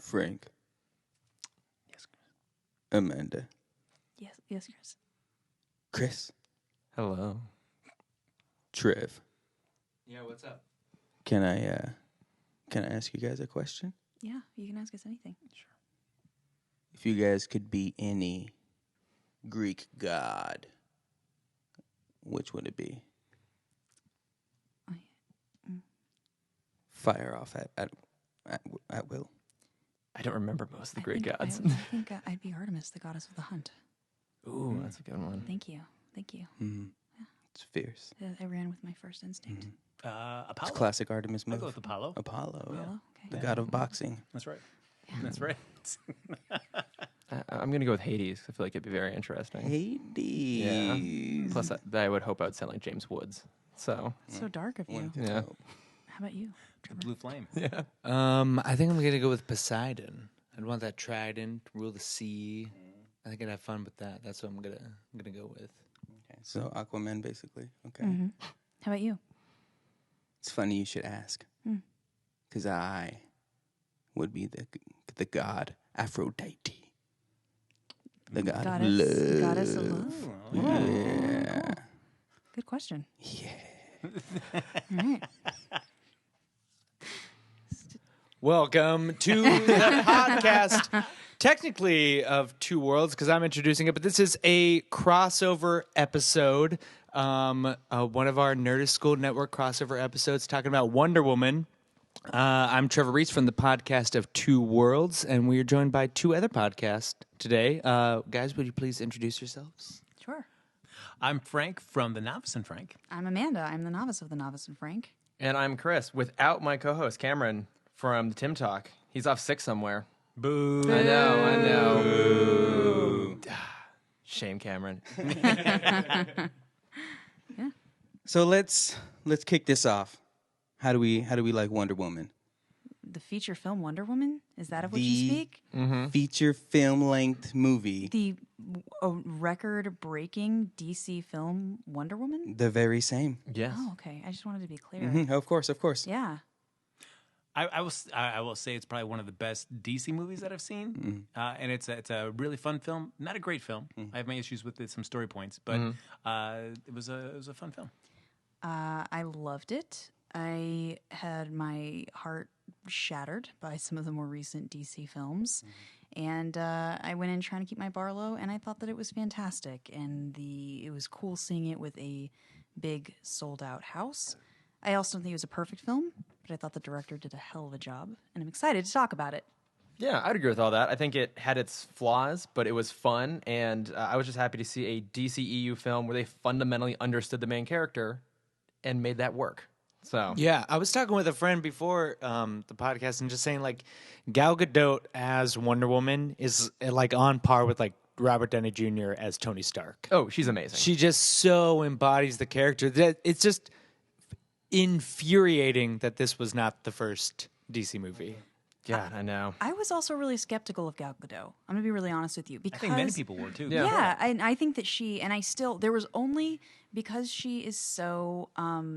Frank. Yes, Chris. Amanda. Yes, Chris. Chris. Hello. Trev. Yeah, what's up? Can I ask you guys a question? Yeah, you can ask us anything. Sure. If you guys could be any Greek god, which would it be? Fire off at will. I don't remember most of the Greek gods. I think I'd be Artemis, the goddess of the hunt. Ooh, that's a good one. Thank you. Mm-hmm. Yeah. It's fierce. I ran with my first instinct. Mm-hmm. Apollo. It's classic Artemis move. I'll go with Apollo. Apollo. Okay. The god of boxing. That's right. That's right. I'm going to go with Hades. I feel like it'd be very interesting. Hades. Yeah. Plus, I would hope I would sound like James Woods. So. So dark of you. Yeah. How about you? The blue flame. Yeah. I think I'm gonna go with Poseidon. I'd want that trident, rule the sea. I think I'd have fun with that. That's what I'm gonna go with. Okay. So Aquaman, basically. Okay. Mm-hmm. How about you? It's funny you should ask, because I would be the god Aphrodite, the god of love. Goddess of love. Yeah. Cool. Good question. Yeah. All right. Welcome to the podcast, technically of Two Worlds, because I'm introducing it, but this is a crossover episode, one of our Nerdist School Network crossover episodes talking about Wonder Woman. I'm Trevor Reese from the podcast of Two Worlds, and we are joined by two other podcasts today. Guys, would you please introduce yourselves? Sure. I'm Frank from the Novice and Frank. I'm Amanda. I'm the novice of the Novice and Frank. And I'm Chris, without my co-host, Cameron, from the Timm Talk. He's off sick somewhere. Boo. I know. Boo. Shame, Cameron. Yeah. So let's kick this off. How do we like Wonder Woman? The feature film Wonder Woman? Is that of which you speak? Feature film length movie. The record-breaking DC film Wonder Woman? The very same. Yes. Oh, okay. I just wanted to be clear. Mhm. Of course. Yeah. I will say it's probably one of the best DC movies that I've seen, and it's a really fun film. Not a great film. I have my issues with some story points, but it was a fun film. I loved it. I had my heart shattered by some of the more recent DC films. And I went in trying to keep my bar low, and I thought that it was fantastic. And it was cool seeing it with a big sold-out house. I also don't think it was a perfect film, but I thought the director did a hell of a job, and I'm excited to talk about it. Yeah, I'd agree with all that. I think it had its flaws, but it was fun, and I was just happy to see a DCEU film where they fundamentally understood the main character and made that work. So Yeah, I was talking with a friend before the podcast and just saying, like, Gal Gadot as Wonder Woman is like on par with like Robert Downey Jr. as Tony Stark. Oh, she's amazing. She just so embodies the character that it's just infuriating that this was not the first DC movie. God, I know. I was also really skeptical of Gal Gadot. I'm going to be really honest with you. I Because think many people were too. Yeah, I think that there was only because she is so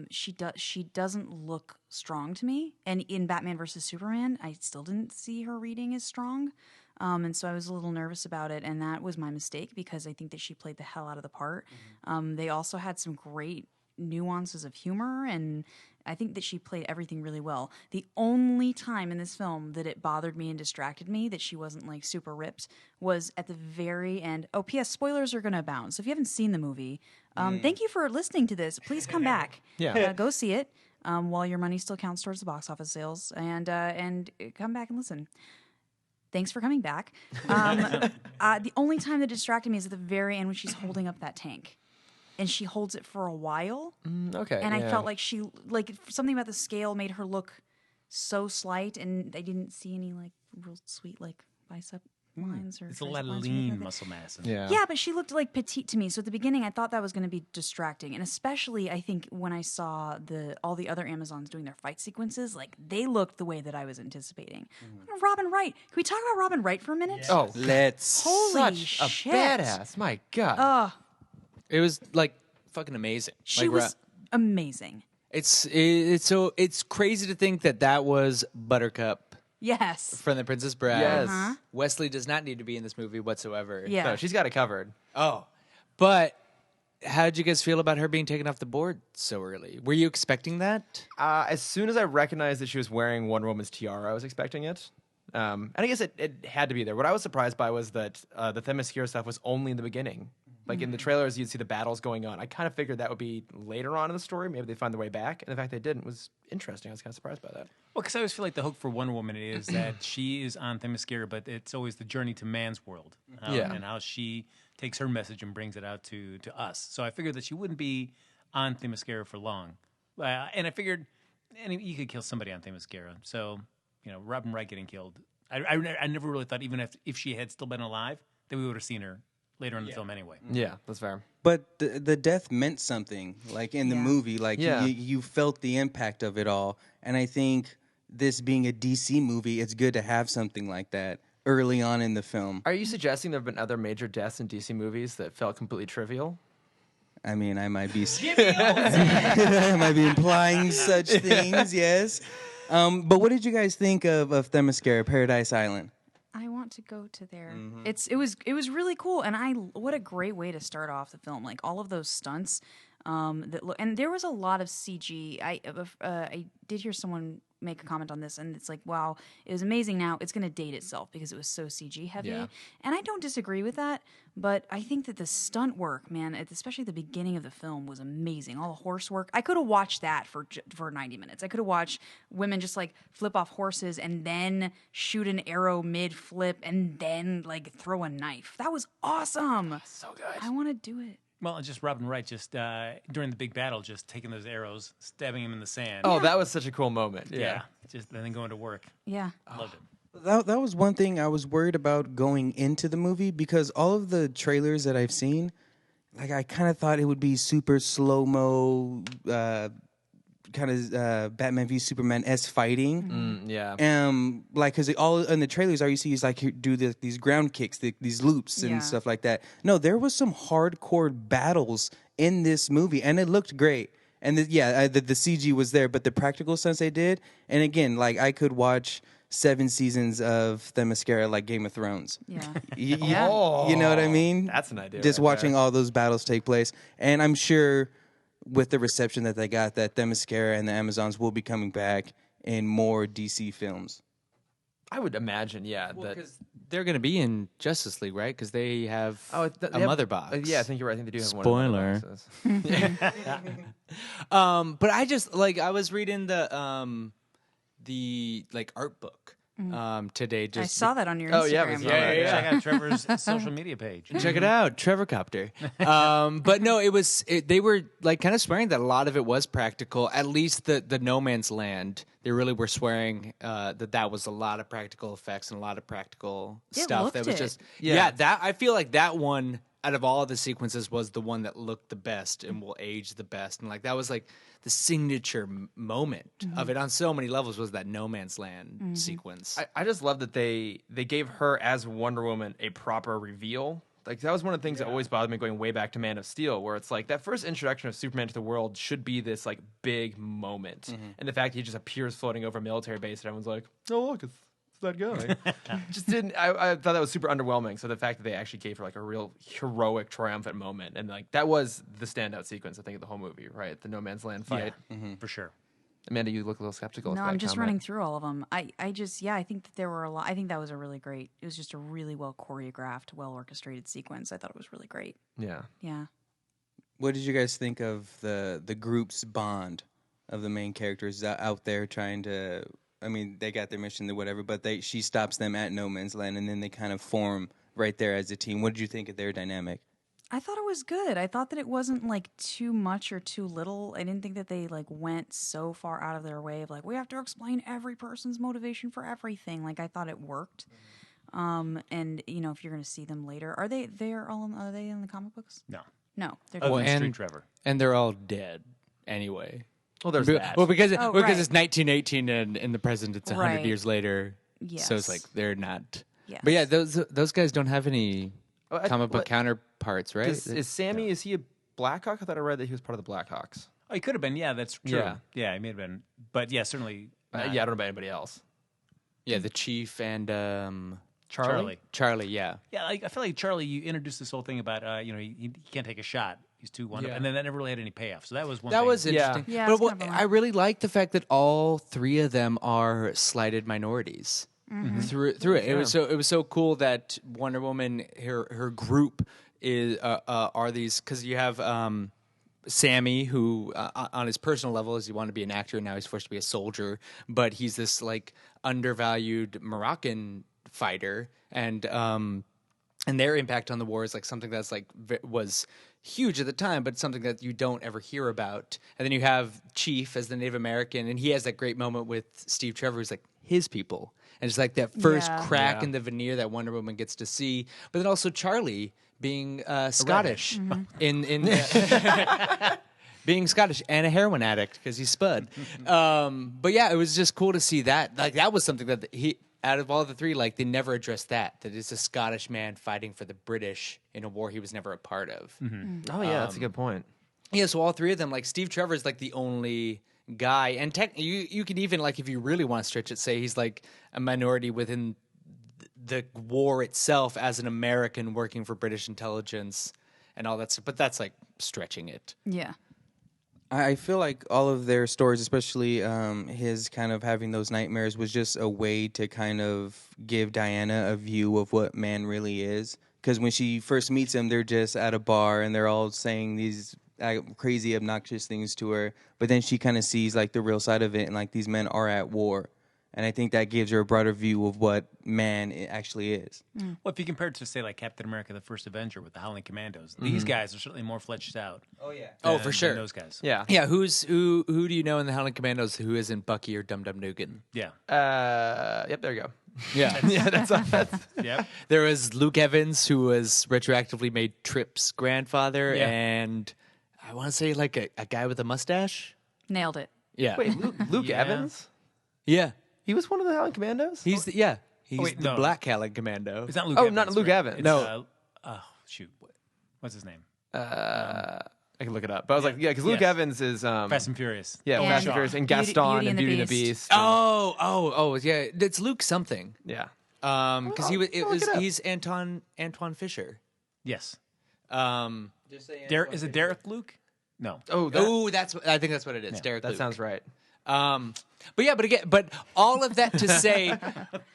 she doesn't look strong to me, and in Batman versus Superman, I still didn't see her reading as strong, and so I was a little nervous about it, and that was my mistake because I think that she played the hell out of the part. They also had some great nuances of humor, and I think that she played everything really well. The only time in this film that it bothered me and distracted me that she wasn't like super ripped was at the very end. Oh, P.S. Spoilers are going to abound. So if you haven't seen the movie, thank you for listening to this. Please come back. Yeah. Go see it while your money still counts towards the box office sales, and come back and listen. Thanks for coming back. The only time that distracted me is at the very end when she's holding up that tank. And she holds it for a while. Okay. And I felt like something about the scale made her look so slight, and I didn't see any like real sweet like bicep lines or. It's a lot of lines or lean anything like muscle mass. Yeah, but she looked like petite to me. So at the beginning, I thought that was going to be distracting, and especially I think when I saw all the other Amazons doing their fight sequences, like they looked the way that I was anticipating. Robin Wright. Can we talk about Robin Wright for a minute? Oh, Let's. Holy such shit. a badass. My God. It was like fucking amazing. She was amazing. It's crazy to think that was Buttercup Yes. from The Princess Bride. Yes. Wesley does not need to be in this movie whatsoever. Yeah. No, she's got it covered. Oh, but how did you guys feel about her being taken off the board so early? Were you expecting that? As soon as I recognized that she was wearing Wonder Woman's tiara, I was expecting it. And I guess it had to be there. What I was surprised by was that the Themyscira stuff was only in the beginling. Like in the trailers, you'd see the battles going on. I kind of figured that would be later on in the story. Maybe they find their way back. And the fact they didn't was interesting. I was kind of surprised by that. Well, because I always feel like the hook for Wonder Woman is that she is on Themyscira, but it's always the journey to man's world. And how she takes her message and brings it out to us. So I figured that she wouldn't be on Themyscira for long. And I figured you could kill somebody on Themyscira. So, Robin Wright getting killed. I never really thought, even if she had still been alive, that we would have seen her later in the film anyway. Yeah, that's fair. But the death meant something, like in the movie. Like you felt the impact of it all. And I think this being a DC movie, it's good to have something like that early on in the film. Are you suggesting there have been other major deaths in DC movies that felt completely trivial? I mean, I might be I might be implying such things, yes. But what did you guys think of Themyscira, Paradise Island? I want to go to there. It was really cool, and what a great way to start off the film. Like all of those stunts, and there was a lot of CG. I did hear someone make a comment on this, and it's like, wow, it was amazing. Now it's going to date itself because it was so CG heavy, and I don't disagree with that. But I think that the stunt work, man, especially the beginning of the film, was amazing. All the horse work, I could have watched that for 90 minutes. I could have watched women just like flip off horses and then shoot an arrow mid flip and then like throw a knife. That was awesome. So good. I want to do it. Well, and just Robin Wright, just during the big battle, just taking those arrows, stabbing him in the sand. Oh, that was such a cool moment. Yeah. Just and then going to work. Yeah. Loved it. That was one thing I was worried about going into the movie, because all of the trailers that I've seen, like I kind of thought it would be super slow-mo, kind of Batman v Superman-esque fighting. Like, because all in the trailers, all you see is like do these ground kicks, these loops and stuff like that. No, there was some hardcore battles in this movie, and it looked great. And the CG was there, but the practical stunts they did, and again, like I could watch 7 seasons of Themyscira like Game of Thrones. Yeah. You know what I mean? That's an idea. Just right watching there. all those battles take place. And I'm sure with the reception that they got, that Themyscira and the Amazons will be coming back in more DC films. I would imagine, that Because they're going to be in Justice League, right? Because they have they a have- mother box. yeah, I think you're right. I think they do have Spoiler. one of the boxes. But I just I was reading the art book today. Just I saw that on your Oh, Instagram. yeah, we saw that, yeah. Check out Trevor's social media page. Check it out, Trevor Copter. But no, they were like kind of swearing that a lot of it was practical. At least the No Man's Land, they really were swearing that was a lot of practical effects and a lot of practical stuff. looked That was it. just that I feel like that one out of all of the sequences was the one that looked the best and will age the best, and like that was like the signature moment of it on so many levels was that No Man's Land sequence. I just love that they gave her as Wonder Woman a proper reveal. Like that was one of the things that always bothered me going way back to Man of Steel, where it's like that first introduction of Superman to the world should be this like big moment, and the fact that he just appears floating over a military base and everyone's like, "Oh look, it's that guy." Just didn't. I thought that was super underwhelming. So the fact that they actually gave her like a real heroic, triumphant moment, and like that was the standout sequence I think of the whole movie, right? The No Man's Land fight. For sure. Amanda, you look a little skeptical. No, at that I'm just comment. running through all of them. I think that there were a lot. I think that was it was just a really well choreographed, well orchestrated sequence. I thought it was really great. Yeah. Yeah. What did you guys think of the group's bond of the main characters out there trying to? I mean, they got their mission or whatever, but she stops them at No Man's Land, and then they kind of form right there as a team. What did you think of their dynamic? I thought it was good. I thought that it wasn't like too much or too little. I didn't think that they like went so far out of their way of like we have to explain every person's motivation for everything. Like I thought it worked. And if you're going to see them later, are they in the comic books? No. No, they're Other not. than Street Trevor. And they're all dead anyway. Well, there's that. Well, because Oh, because right. it's 1918 and in the present it's 100 Right. years later. Yes. So it's like they're not. Yes. But yeah, those guys don't have any comic book what- counterparts, right? Is Sammy? Is he a Blackhawk? I thought I read that he was part of the Blackhawks. Oh, he could have been. Yeah, that's true. Yeah. Yeah, he may have been. But yeah, certainly. Yeah, I don't know about anybody else. Yeah, the chief and Charlie. Yeah. Yeah, like I feel like Charlie, you introduced this whole thing about he can't take a shot. He's too wonderful, Yeah. and then that never really had any payoff. So that was one. That thing. was interesting. Yeah, but it's kind of a I really like the fact that all three of them are slighted minorities. Through it, it was so cool that Wonder Woman, her group is are these, because you have Sammy, who on his personal level is he wanted to be an actor, and now he's forced to be a soldier, but he's this like undervalued Moroccan fighter, and their impact on the war is like something that's like was huge at the time, but something that you don't ever hear about. And then you have Chief as the Native American, and he has that great moment with Steve Trevor, who's like his people, and it's like that first crack in the veneer that Wonder Woman gets to see. But then also Charlie being Scottish in being Scottish and a heroin addict because he's Spud. But yeah, it was just cool to see that. Like that was something that he, out of all the three, like they never addressed that it's a Scottish man fighting for the British in a war he was never a part of. Oh yeah, that's a good point. Yeah, so all three of them, like Steve Trevor is like the only guy, and you could even, like, if you really want to stretch it, say he's like a minority within the war itself as an American working for British intelligence and all that stuff. But that's like stretching it. Yeah. I feel like all of their stories, especially his kind of having those nightmares, was just a way to kind of give Diana a view of what man really is. Because when she first meets him, they're just at a bar and they're all saying these crazy, obnoxious things to her. But then she kind of sees like the real side of it, and like these men are at war. And I think that gives her a broader view of what man it actually is. Well, if you compare it to, say, like Captain America: The First Avenger with the Howling Commandos, these guys are certainly more fleshed out. Oh yeah. than- Oh, for sure. than those guys. Yeah. Yeah, who do you know in the Howling Commandos who isn't Bucky or Dum Dum Dugan? Yeah. Yep. There you go. Yeah. Yeah, that's Yep. There was Luke Evans, who was retroactively made Trip's grandfather, Yeah. and I want to say like a guy with a mustache. Nailed it. Yeah. Wait, Luke Yeah. Evans? Yeah. He was one of the Howling Commandos? He's the wait, the no. Black Howling Commando. It's not Luke Oh, Evans. not Luke right? Evans. It's, No. Shoot. What's his name? I can look it up. But I was like, yeah, because Luke Yes. Evans is Fast and Furious. yeah, And Fast and Furious, and Beauty- Gaston Beauty and and the Beauty and the Beast. Beast. Oh, yeah. It's Luke something. Yeah. Because I'll look it up. he's Antoine Fisher. Yes. Just say Is it Derek Luke? No. Oh, I think that's what it is. Derek that Luke. sounds right. But all of that to say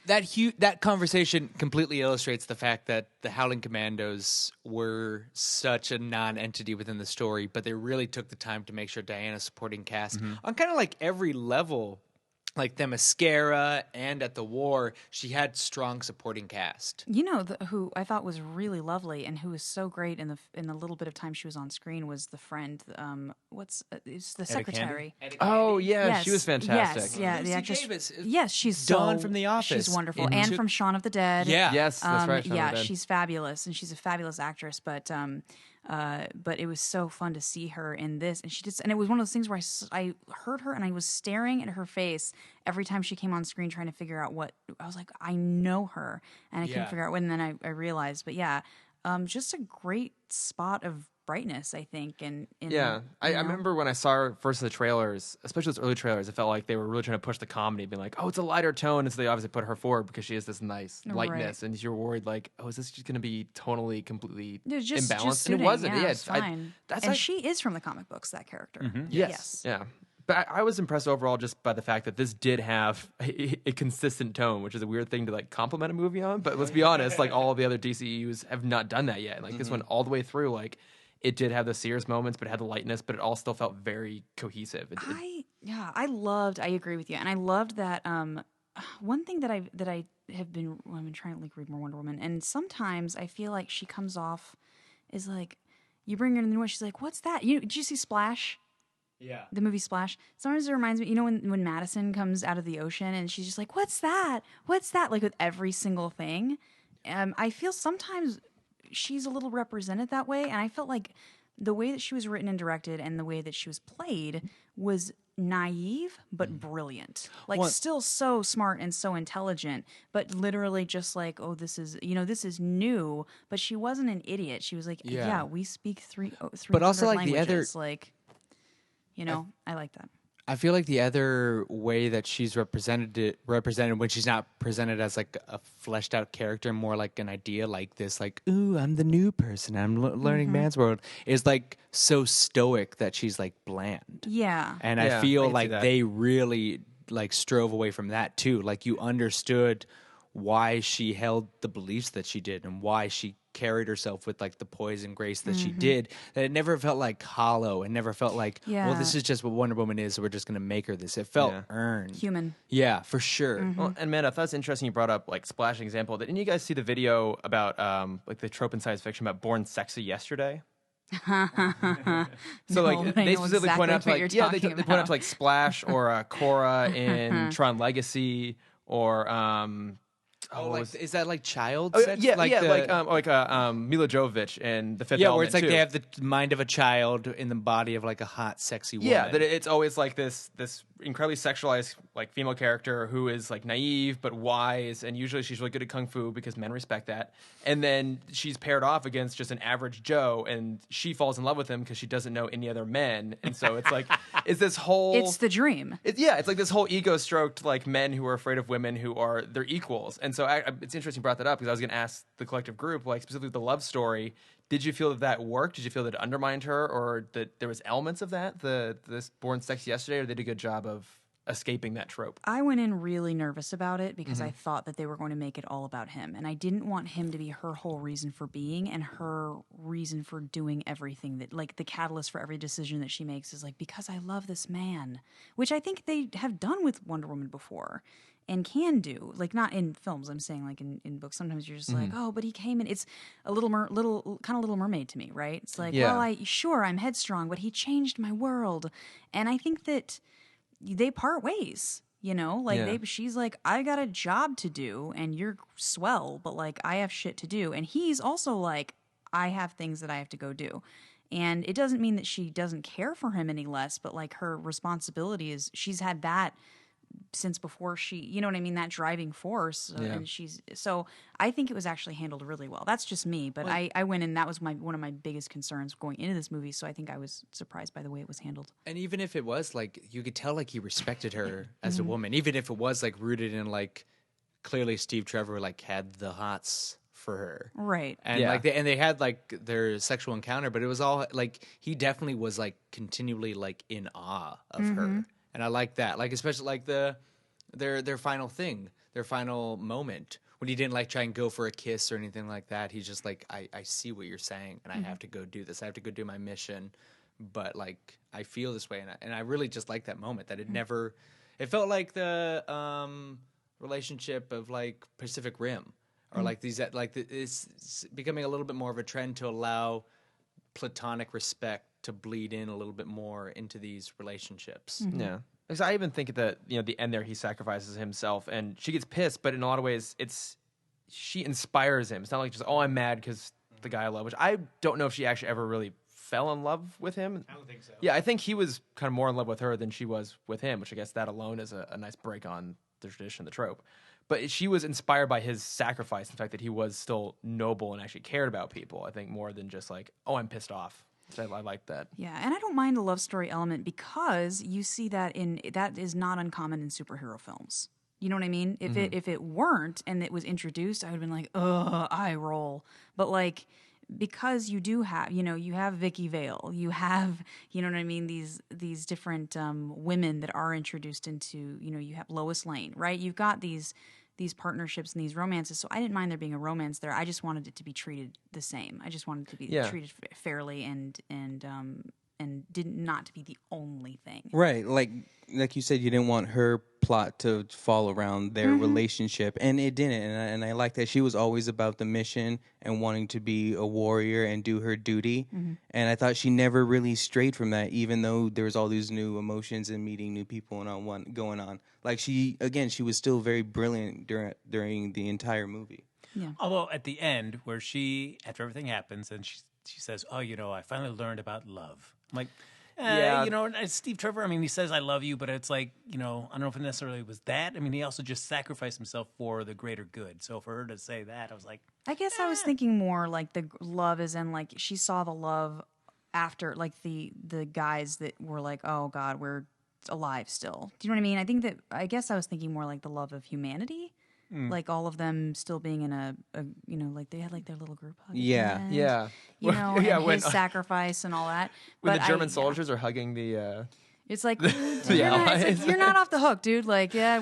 that conversation completely illustrates the fact that the Howling Commandos were such a non-entity within the story, but they really took the time to make sure Diana's supporting cast on kind of like every level, like Themyscira and at the war, she had strong supporting cast. You know who I thought was really lovely and who was so great in the little bit of time she was on screen was the friend. It's the secretary. Oh, yeah, Yes, she was fantastic. Yes, yeah, Lucy the actress. Davis. Yes, she's Dawn so, from The Office. She's wonderful, in and two- from Shaun of the Dead. Yeah. Yes, that's right. Shaun Yeah, of the Dead. she's fabulous, and she's a fabulous actress. But it was so fun to see her in this, and it was one of those things where I heard her and I was staring at her face every time she came on screen, trying to figure out what I was like. I know her, and I couldn't figure out what. And then I realized, but yeah, just a great spot of brightness, I think. And Yeah, I remember when I saw her first in the trailers, especially those early trailers, it felt like they were really trying to push the comedy, being like, oh, it's a lighter tone. And so they obviously put her forward because she has this nice lightness. And you're worried, like, oh, is this just going to be tonally, completely It was just imbalanced? suiting. And it wasn't. Yeah, it's fine. That's and like, she is from the comic books, that character. yes. Yeah. But I was impressed overall just by the fact that this did have a consistent tone, which is a weird thing to like compliment a movie on. But let's be honest, like all of the other DCEUs have not done that yet. Like this one all the way through, like it did have the serious moments, but it had the lightness, but it all still felt very cohesive. I agree with you, and I loved that. One thing that I have been I've been trying to like read more Wonder Woman, and sometimes I feel like she comes off as like you bring her in the room, she's like, "What's that?" Did you see Splash? Yeah. The movie Splash. Sometimes it reminds me, when Madison comes out of the ocean and she's just like, "What's that? What's that?" Like with every single thing. I feel sometimes she's a little represented that way, and I felt like the way that she was written and directed and the way that she was played was naive but brilliant. Like still so smart and so intelligent, but literally just like, oh, this is new. But she wasn't an idiot. She was like, yeah, we speak three. But also, like, the languages. other- like, I like that. I feel like the other way that she's represented when she's not presented as like a fleshed out character, more like an idea like this, like, ooh, I'm the new person, I'm learning man's world, is like so stoic that she's like bland. Yeah. And Yeah, I I feel can see like that. they really like strove away from that too. Like you understood why she held the beliefs that she did and why she carried herself with like the poise and grace that she did, that it never felt like hollow. It never felt like, well, this is just what Wonder Woman is, so we're just going to make her this. It felt earned. Human. Yeah, for sure. Well, and man, I thought it's interesting you brought up like splashing example. Didn't you guys see the video about like the trope in science fiction about Born Sexy yesterday? So like but I they know specifically point exactly out to what like you're they talking point out about. to like Splash or Korra in Tron Legacy or Oh, what like was- is that like child oh, sex? yeah, like yeah, the, Mila Jovovich in The Fifth yeah, Element where it's like too. they have the mind of a child in the body of like a hot, sexy woman. Yeah, that it's always like this incredibly sexualized like female character who is like naive but wise, and usually she's really good at kung fu because men respect that. And then she's paired off against just an average Joe, and she falls in love with him because she doesn't know any other men. And so it's like it's this whole It's the dream. it's like this whole ego-stroked like men who are afraid of women who are their equals. And so it's interesting you brought that up because I was going to ask the collective group, like specifically the love story. Did you feel that worked? Did you feel that it undermined her, or that there was elements of that? This Born Sexy Yesterday, or they did a good job of escaping that trope? I went in really nervous about it because I thought that they were going to make it all about him. And I didn't want him to be her whole reason for being and her reason for doing everything, that like the catalyst for every decision that she makes is like, because I love this man, which I think they have done with Wonder Woman before and can do. Like not in films, I'm saying like in books. Sometimes you're just like, oh, but he came in. It's a Little Mermaid to me, right? It's like, Yeah. well, I'm headstrong, but he changed my world. And I think that they part ways, you know, like Yeah. she's like, I got a job to do and you're swell, but like I have shit to do. And he's also like, I have things that I have to go do. And it doesn't mean that she doesn't care for him any less, but like her responsibility is she's had that since before she, you know what I mean, that driving force. And so I think it was actually handled really well. That's just me, but I went in, that was one of my biggest concerns going into this movie. So I think I was surprised by the way it was handled. And even if it was like, you could tell like he respected her as a woman, even if it was like rooted in like, clearly Steve Trevor like had the hots for her. Right. And Yeah. like they had like their sexual encounter, but it was all like he definitely was like continually like in awe of her. And I like that. Like especially like their final thing, their final moment. When he didn't like try and go for a kiss or anything like that. He's just like, I see what you're saying and I have to go do this. I have to go do my mission. But like I feel this way and I really just like that moment that it never it felt like the relationship of like Pacific Rim. Or like these, like it's becoming a little bit more of a trend to allow platonic respect to bleed in a little bit more into these relationships. Yeah. Because I even think at the end there, he sacrifices himself, and she gets pissed. But in a lot of ways, she inspires him. It's not like just I'm mad because the guy I love. Which I don't know if she actually ever really fell in love with him. I don't think so. Yeah, I think he was kind of more in love with her than she was with him. Which I guess that alone is a nice break on the tradition, the trope. But she was inspired by his sacrifice, the fact that he was still noble and actually cared about people. I think more than just like, oh, I'm pissed off. So I like that. Yeah, and I don't mind the love story element because you see that that is not uncommon in superhero films. You know what I mean? If it weren't and it was introduced, I would have been like, ugh, eye roll. But like because you do have, you have Vicky Vale, you have, you know what I mean, these different women that are introduced into, you have Lois Lane, right? You've got these partnerships and these romances. So I didn't mind there being a romance there. I just wanted it to be treated the same. I just wanted it to be treated fairly and not to be the only thing. Right, like you said, you didn't want her plot to fall around their relationship, and it didn't. And I like that she was always about the mission and wanting to be a warrior and do her duty. And I thought she never really strayed from that, even though there was all these new emotions and meeting new people and going on. Like she was still very brilliant during the entire movie. Yeah. Although at the end, where after everything happens, and she says, "Oh, I finally learned about love." I'm like, it's Steve Trevor. I mean, he says, "I love you," but it's like, I don't know if it necessarily was that. I mean, he also just sacrificed himself for the greater good. So for her to say that, I was like, I guess I was thinking more like the love is in like she saw the love after like the guys that were like, oh God, we're alive still. Do you know what I mean? I guess I was thinking more like the love of humanity. Like all of them still being in a like they had like their little group hug. Yeah. Yeah. You know, Yeah, and when- his sacrifice and all that. When But the German yeah. soldiers are hugging the. It's like, The you're not, it's allies. like you're not off the hook, dude. Like, yeah,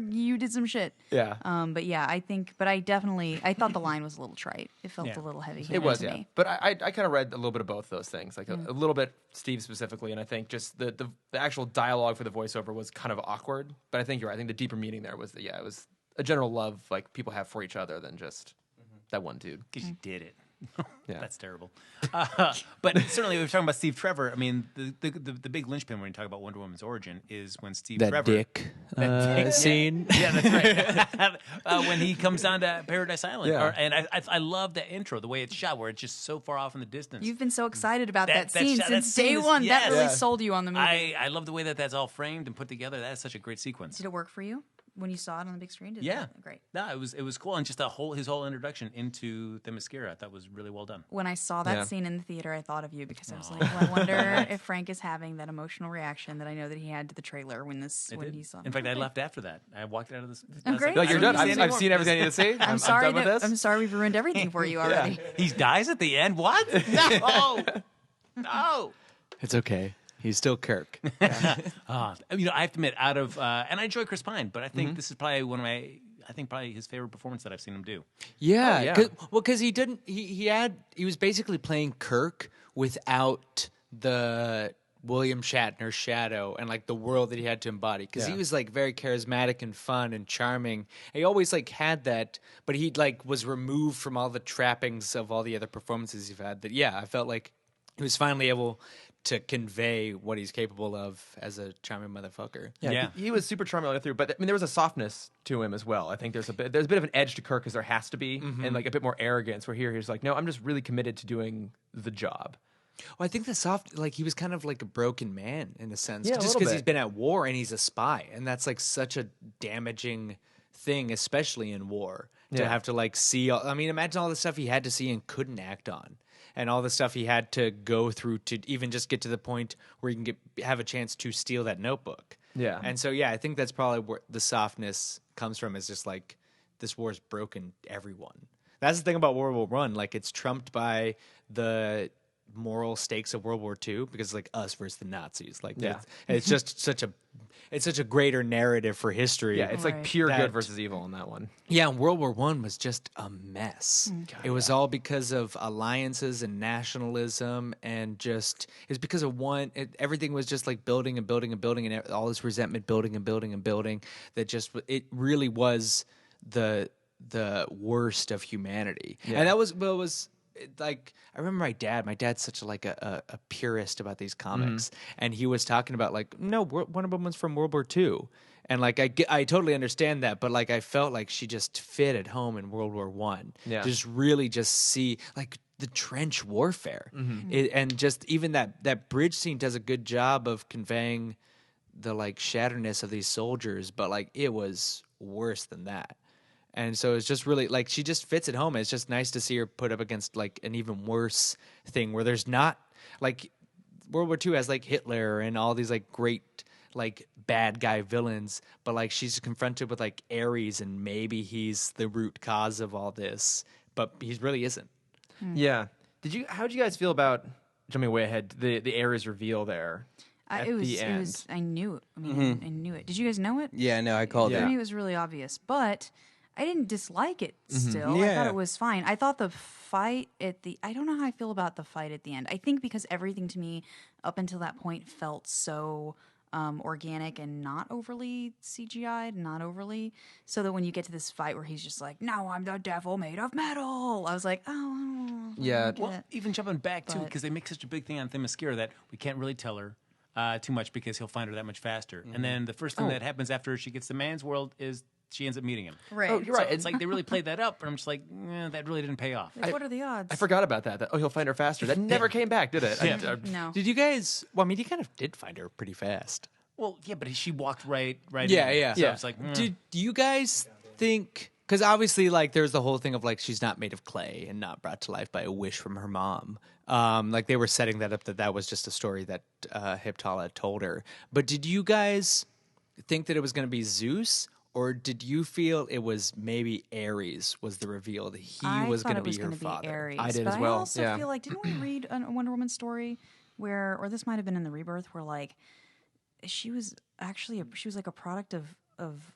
you did some shit. Yeah. But yeah, I thought the line was a little trite. It felt Yeah. a little heavy. It was, to yeah. me. But I kind of read a little bit of both those things, like a little bit Steve specifically, and I think just the actual dialogue for the voiceover was kind of awkward. But I think you're right. I think the deeper meaning there was it was a general love like people have for each other than just that one dude. Because you did it. Yeah. That's terrible. But certainly, we were talking about Steve Trevor. I mean, the big linchpin when you talk about Wonder Woman's origin is when Steve Trevor. That dick scene. Yeah, that's right. When he comes down to Paradise Island. Yeah. And I love that intro, the way it's shot, where it's just so far off in the distance. You've been so excited about That- that, that scene shot- that since scene day is- one. yes. That really Yeah. sold you on the movie. I love the way that's all framed and put together. That is such a great sequence. Did it work for you when you saw it on the big screen? Yeah, Great. No, it was cool, and just his whole introduction into the mascara I thought was really well done. When I saw that Yeah. scene in the theater, I thought of you because I was like, well, I wonder if Frank is having that emotional reaction that I know that he had to the trailer when he saw. In fact, I left after that. I walked out of this. Oh, great. No, you're I done. don't I've seen everything I need to see. I'm sorry. done with this. I'm sorry we've ruined everything for you already. He dies at the end. What? No, no. It's okay. He's still Kirk. I have to admit, and I enjoy Chris Pine, but I think this is probably probably his favorite performance that I've seen him do. Yeah, yeah. because he didn't. He was basically playing Kirk without the William Shatner shadow and like the world that he had to embody. Because he was like very charismatic and fun and charming. He always like had that, but he like was removed from all the trappings of all the other performances he's had. That I felt like he was finally able to convey what he's capable of as a charming motherfucker. Yeah. He was super charming all the way through, but I mean, there was a softness to him as well. I think there's a bit of an edge to Kirk, because there has to be, and like a bit more arrogance. Where he's like, no, I'm just really committed to doing the job. Well, I think he was kind of like a broken man in a sense, Yeah, a just little because he's bit. been at war and he's a spy, and that's like such a damaging thing, especially in war, to Yeah. have to like see. I mean, imagine all the stuff he had to see and couldn't act on, and all the stuff he had to go through to even just get to the point where he can have a chance to steal that notebook. Yeah. And so, I think that's probably where the softness comes from. Is just like this war's broken everyone. That's the thing about World War I. Like, it's trumped by the moral stakes of World War II, because like us versus the Nazis. Like, it's just such a greater narrative for history. Yeah, it's like Right. pure That- good versus evil in that one. Yeah, and World War I was just a mess. It was all because of alliances and nationalism, and just it's because of everything was just like building and building and building, and all this resentment building and building and building. That just it really was the worst of humanity, and that was like I remember my dad's such a purist about these comics, and he was talking about like, no, Wonder Woman's from World War II, and like I totally understand that, but like I felt like she just fit at home in World War One. Yeah. Just really just see like the trench warfare, and just even that bridge scene does a good job of conveying the like shatterness of these soldiers, but like it was worse than that. And so it's just really like she just fits at home. It's just nice to see her put up against like an even worse thing where there's not like World War II has like Hitler and all these like great like bad guy villains, but like she's confronted with like Ares, and maybe he's the root cause of all this, but he really isn't. Yeah. How did you guys feel about, jumping way ahead, the Ares reveal there? At the end. I knew it. I mean, I knew it. Did you guys know it? Yeah, no, I called For Yeah. me, it was really obvious, but I didn't dislike it still. I Yeah. thought it was fine. I thought the fight I don't know how I feel about the fight at the end. I think because everything to me up until that point felt so organic and not overly CGI'd, not overly. So that when you get to this fight where he's just like, "No, I'm the devil made of metal," I was like, "Oh, Yeah. I get Well, it." even jumping back too, But- because they make such a big thing on Themyscira that we can't really tell her too much because he'll find her that much faster. And then the first thing that happens after she gets to man's world is she ends up meeting him. Right. Oh, you're right. So it's like they really played that up, and I'm just like, that really didn't pay off. Like, what are the odds? I forgot about that. He'll find her faster. That never came back, did it? Yeah. No. Did you guys? Well, I mean, he kind of did find her pretty fast. Well, yeah, but she walked right. Yeah, in. yeah. So Yeah. it's like, Did you guys think? Because obviously, like, there's the whole thing of like she's not made of clay and not brought to life by a wish from her mom. Like they were setting that up that was just a story that Hiptala told her. But did you guys think that it was going to be Zeus, or did you feel it was maybe Ares was the reveal that he was going to be her father? Ares, I did but as well. I also Yeah. feel like, didn't we read a Wonder Woman story where, or this might have been in the Rebirth, where like she was actually she was like a product of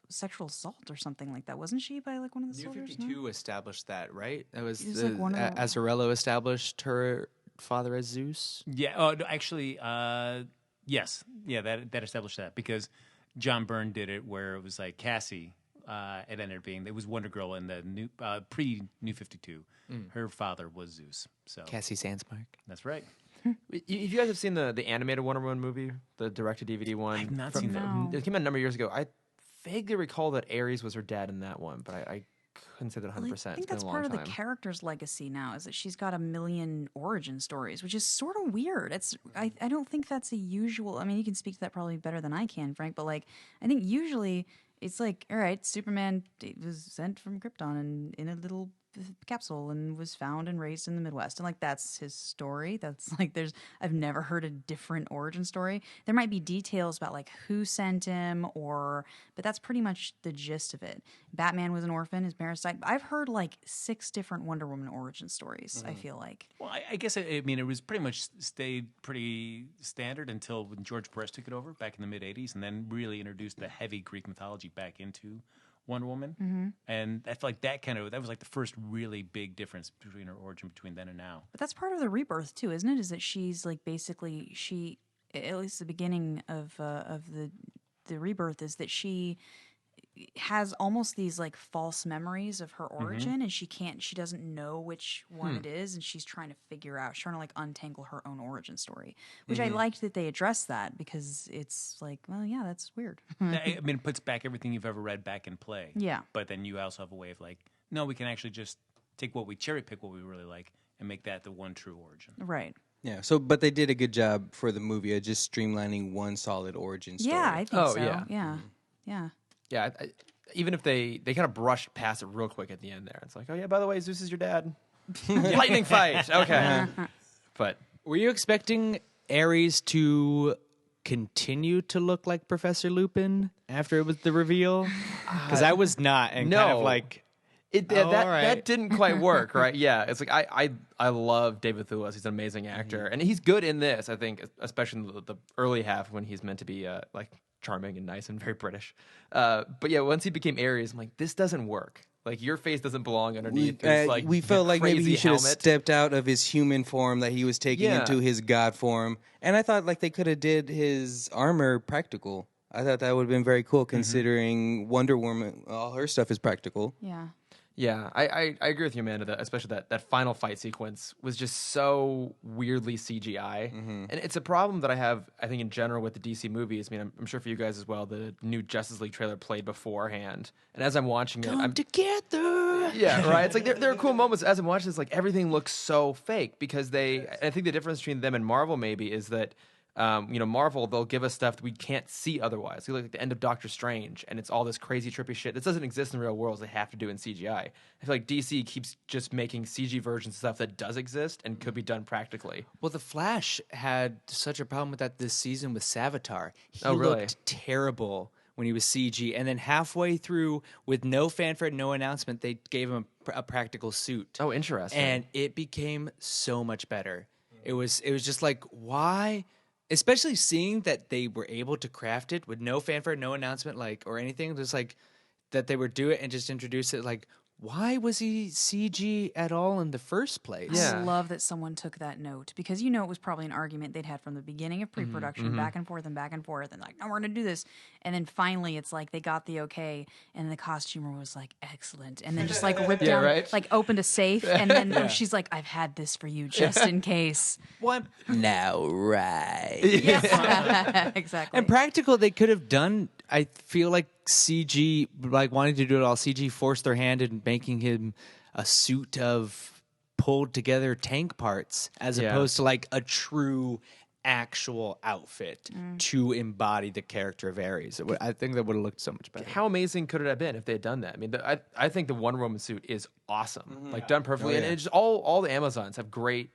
sexual assault or something like that, wasn't she? By like one of the New soldiers. 52 established that, right? That was, It was like one of the- Azarello established her father as Zeus. Yeah. Oh, no, actually, yes. Yeah, that established that because John Byrne did it where it was like Cassie. It ended up being it was Wonder Girl in the new pre New 52. Her father was Zeus. So Cassie Sandsmark. that's right. If you guys have seen the animated Wonder Woman movie, the direct-to-DVD one, I've not seen that. No. It came out a number of years ago. I vaguely recall that Ares was her dad in that one, but I couldn't say that 100%. Well, I It's think been that's a long part of time. the character's legacy now, is that she's got a million origin stories, which is sort of weird. I don't think that's a usual. I mean, you can speak to that probably better than I can, Frank. But like, I think usually it's like, all right, Superman was sent from Krypton and in a little capsule and was found and raised in the Midwest, and like that's his story. That's like I've never heard a different origin story. There might be details about like who sent him but that's pretty much the gist of it. Batman was an orphan, his parents died. I've heard like 6 different Wonder Woman origin stories. I feel like. Well, I guess I mean it was pretty much stayed pretty standard until when George Perez took it over back in the mid '80s, and then really introduced the heavy Greek mythology back into Wonder Woman, and I feel like that was like the first really big difference between her origin between then and now. But that's part of the rebirth too, isn't it? Is that she's like basically at least the beginning of the rebirth is that she has almost these like false memories of her origin, and she doesn't know which one it is, and she's trying to figure out, she's trying to like untangle her own origin story, which I liked that they addressed that, because it's like, well, yeah, that's weird. I mean, it puts back everything you've ever read back in play. Yeah. But then you also have a way of like, no, we can actually just take what we cherry pick, what we really like, and make that the one true origin. Right. Yeah. So, but they did a good job for the movie of just streamlining one solid origin story. Yeah, I think Oh, so. yeah. Yeah. Yeah, even if they kind of brushed past it real quick at the end there. It's like, oh yeah, by the way, Zeus is your dad. Lightning fight. Okay. But Were you expecting Ares to continue to look like Professor Lupin after it was the reveal? Because I was not, and kind of No. like that all right. that didn't quite work, right? Yeah, it's like I love David Thewlis. He's an amazing actor, and he's good in this. I think, especially in the early half when he's meant to be like charming and nice and very British. But yeah, once he became Ares, I'm like, this doesn't work. Like, your face doesn't belong underneath this, like, we felt like maybe he crazy should have helmet. stepped out of his human form that he was taking Yeah. into his god form. And I thought like they could have did his armor practical. I thought that would have been very cool, considering Wonder Woman, all her stuff is practical. Yeah. Yeah, I agree with you, Amanda. That especially that final fight sequence was just so weirdly CGI, and it's a problem that I have. I think in general with the DC movies. I mean, I'm sure for you guys as well. The new Justice League trailer played beforehand, and as I'm watching it, I'm together. yeah, right. It's like there are cool moments as I'm watching this. Like, everything looks so fake because I think the difference between them and Marvel maybe is that. Marvel, they'll give us stuff that we can't see otherwise. Like the end of Doctor Strange, and it's all this crazy, trippy shit. This doesn't exist in the real world. They have to do it in CGI. I feel like DC keeps just making CG versions of stuff that does exist and could be done practically. Well, The Flash had such a problem with that this season with Savitar. He Oh, really? looked terrible when he was CG, and then halfway through, with no fanfare, no announcement, they gave him a practical suit. Oh, interesting. And it became so much better. It was just like, why? Especially seeing that they were able to craft it with no fanfare, no announcement, like, or anything, just like that they would do it and just introduce it. Like, why was he CG at all in the first place? Yeah. I love that someone took that note, because it was probably an argument they'd had from the beginning of pre-production, back and forth, and like, no, we're going to do this. And then finally it's like they got the okay, and the costumer was like, excellent. And then just like ripped down, right? like opened a safe, and then she's like, I've had this for you just in case. Now, right. Yeah, exactly. And practical, they could have done, I feel like CG, like wanting to do it all CG, forced their hand in making him a suit of pulled together tank parts, as Yeah. opposed to like a true actual outfit to embody the character of Ares. I think that would have looked so much better. How amazing could it have been if they had done that? I mean, I think the Wonder Woman suit is awesome, like done perfectly, and it's just all the Amazons have great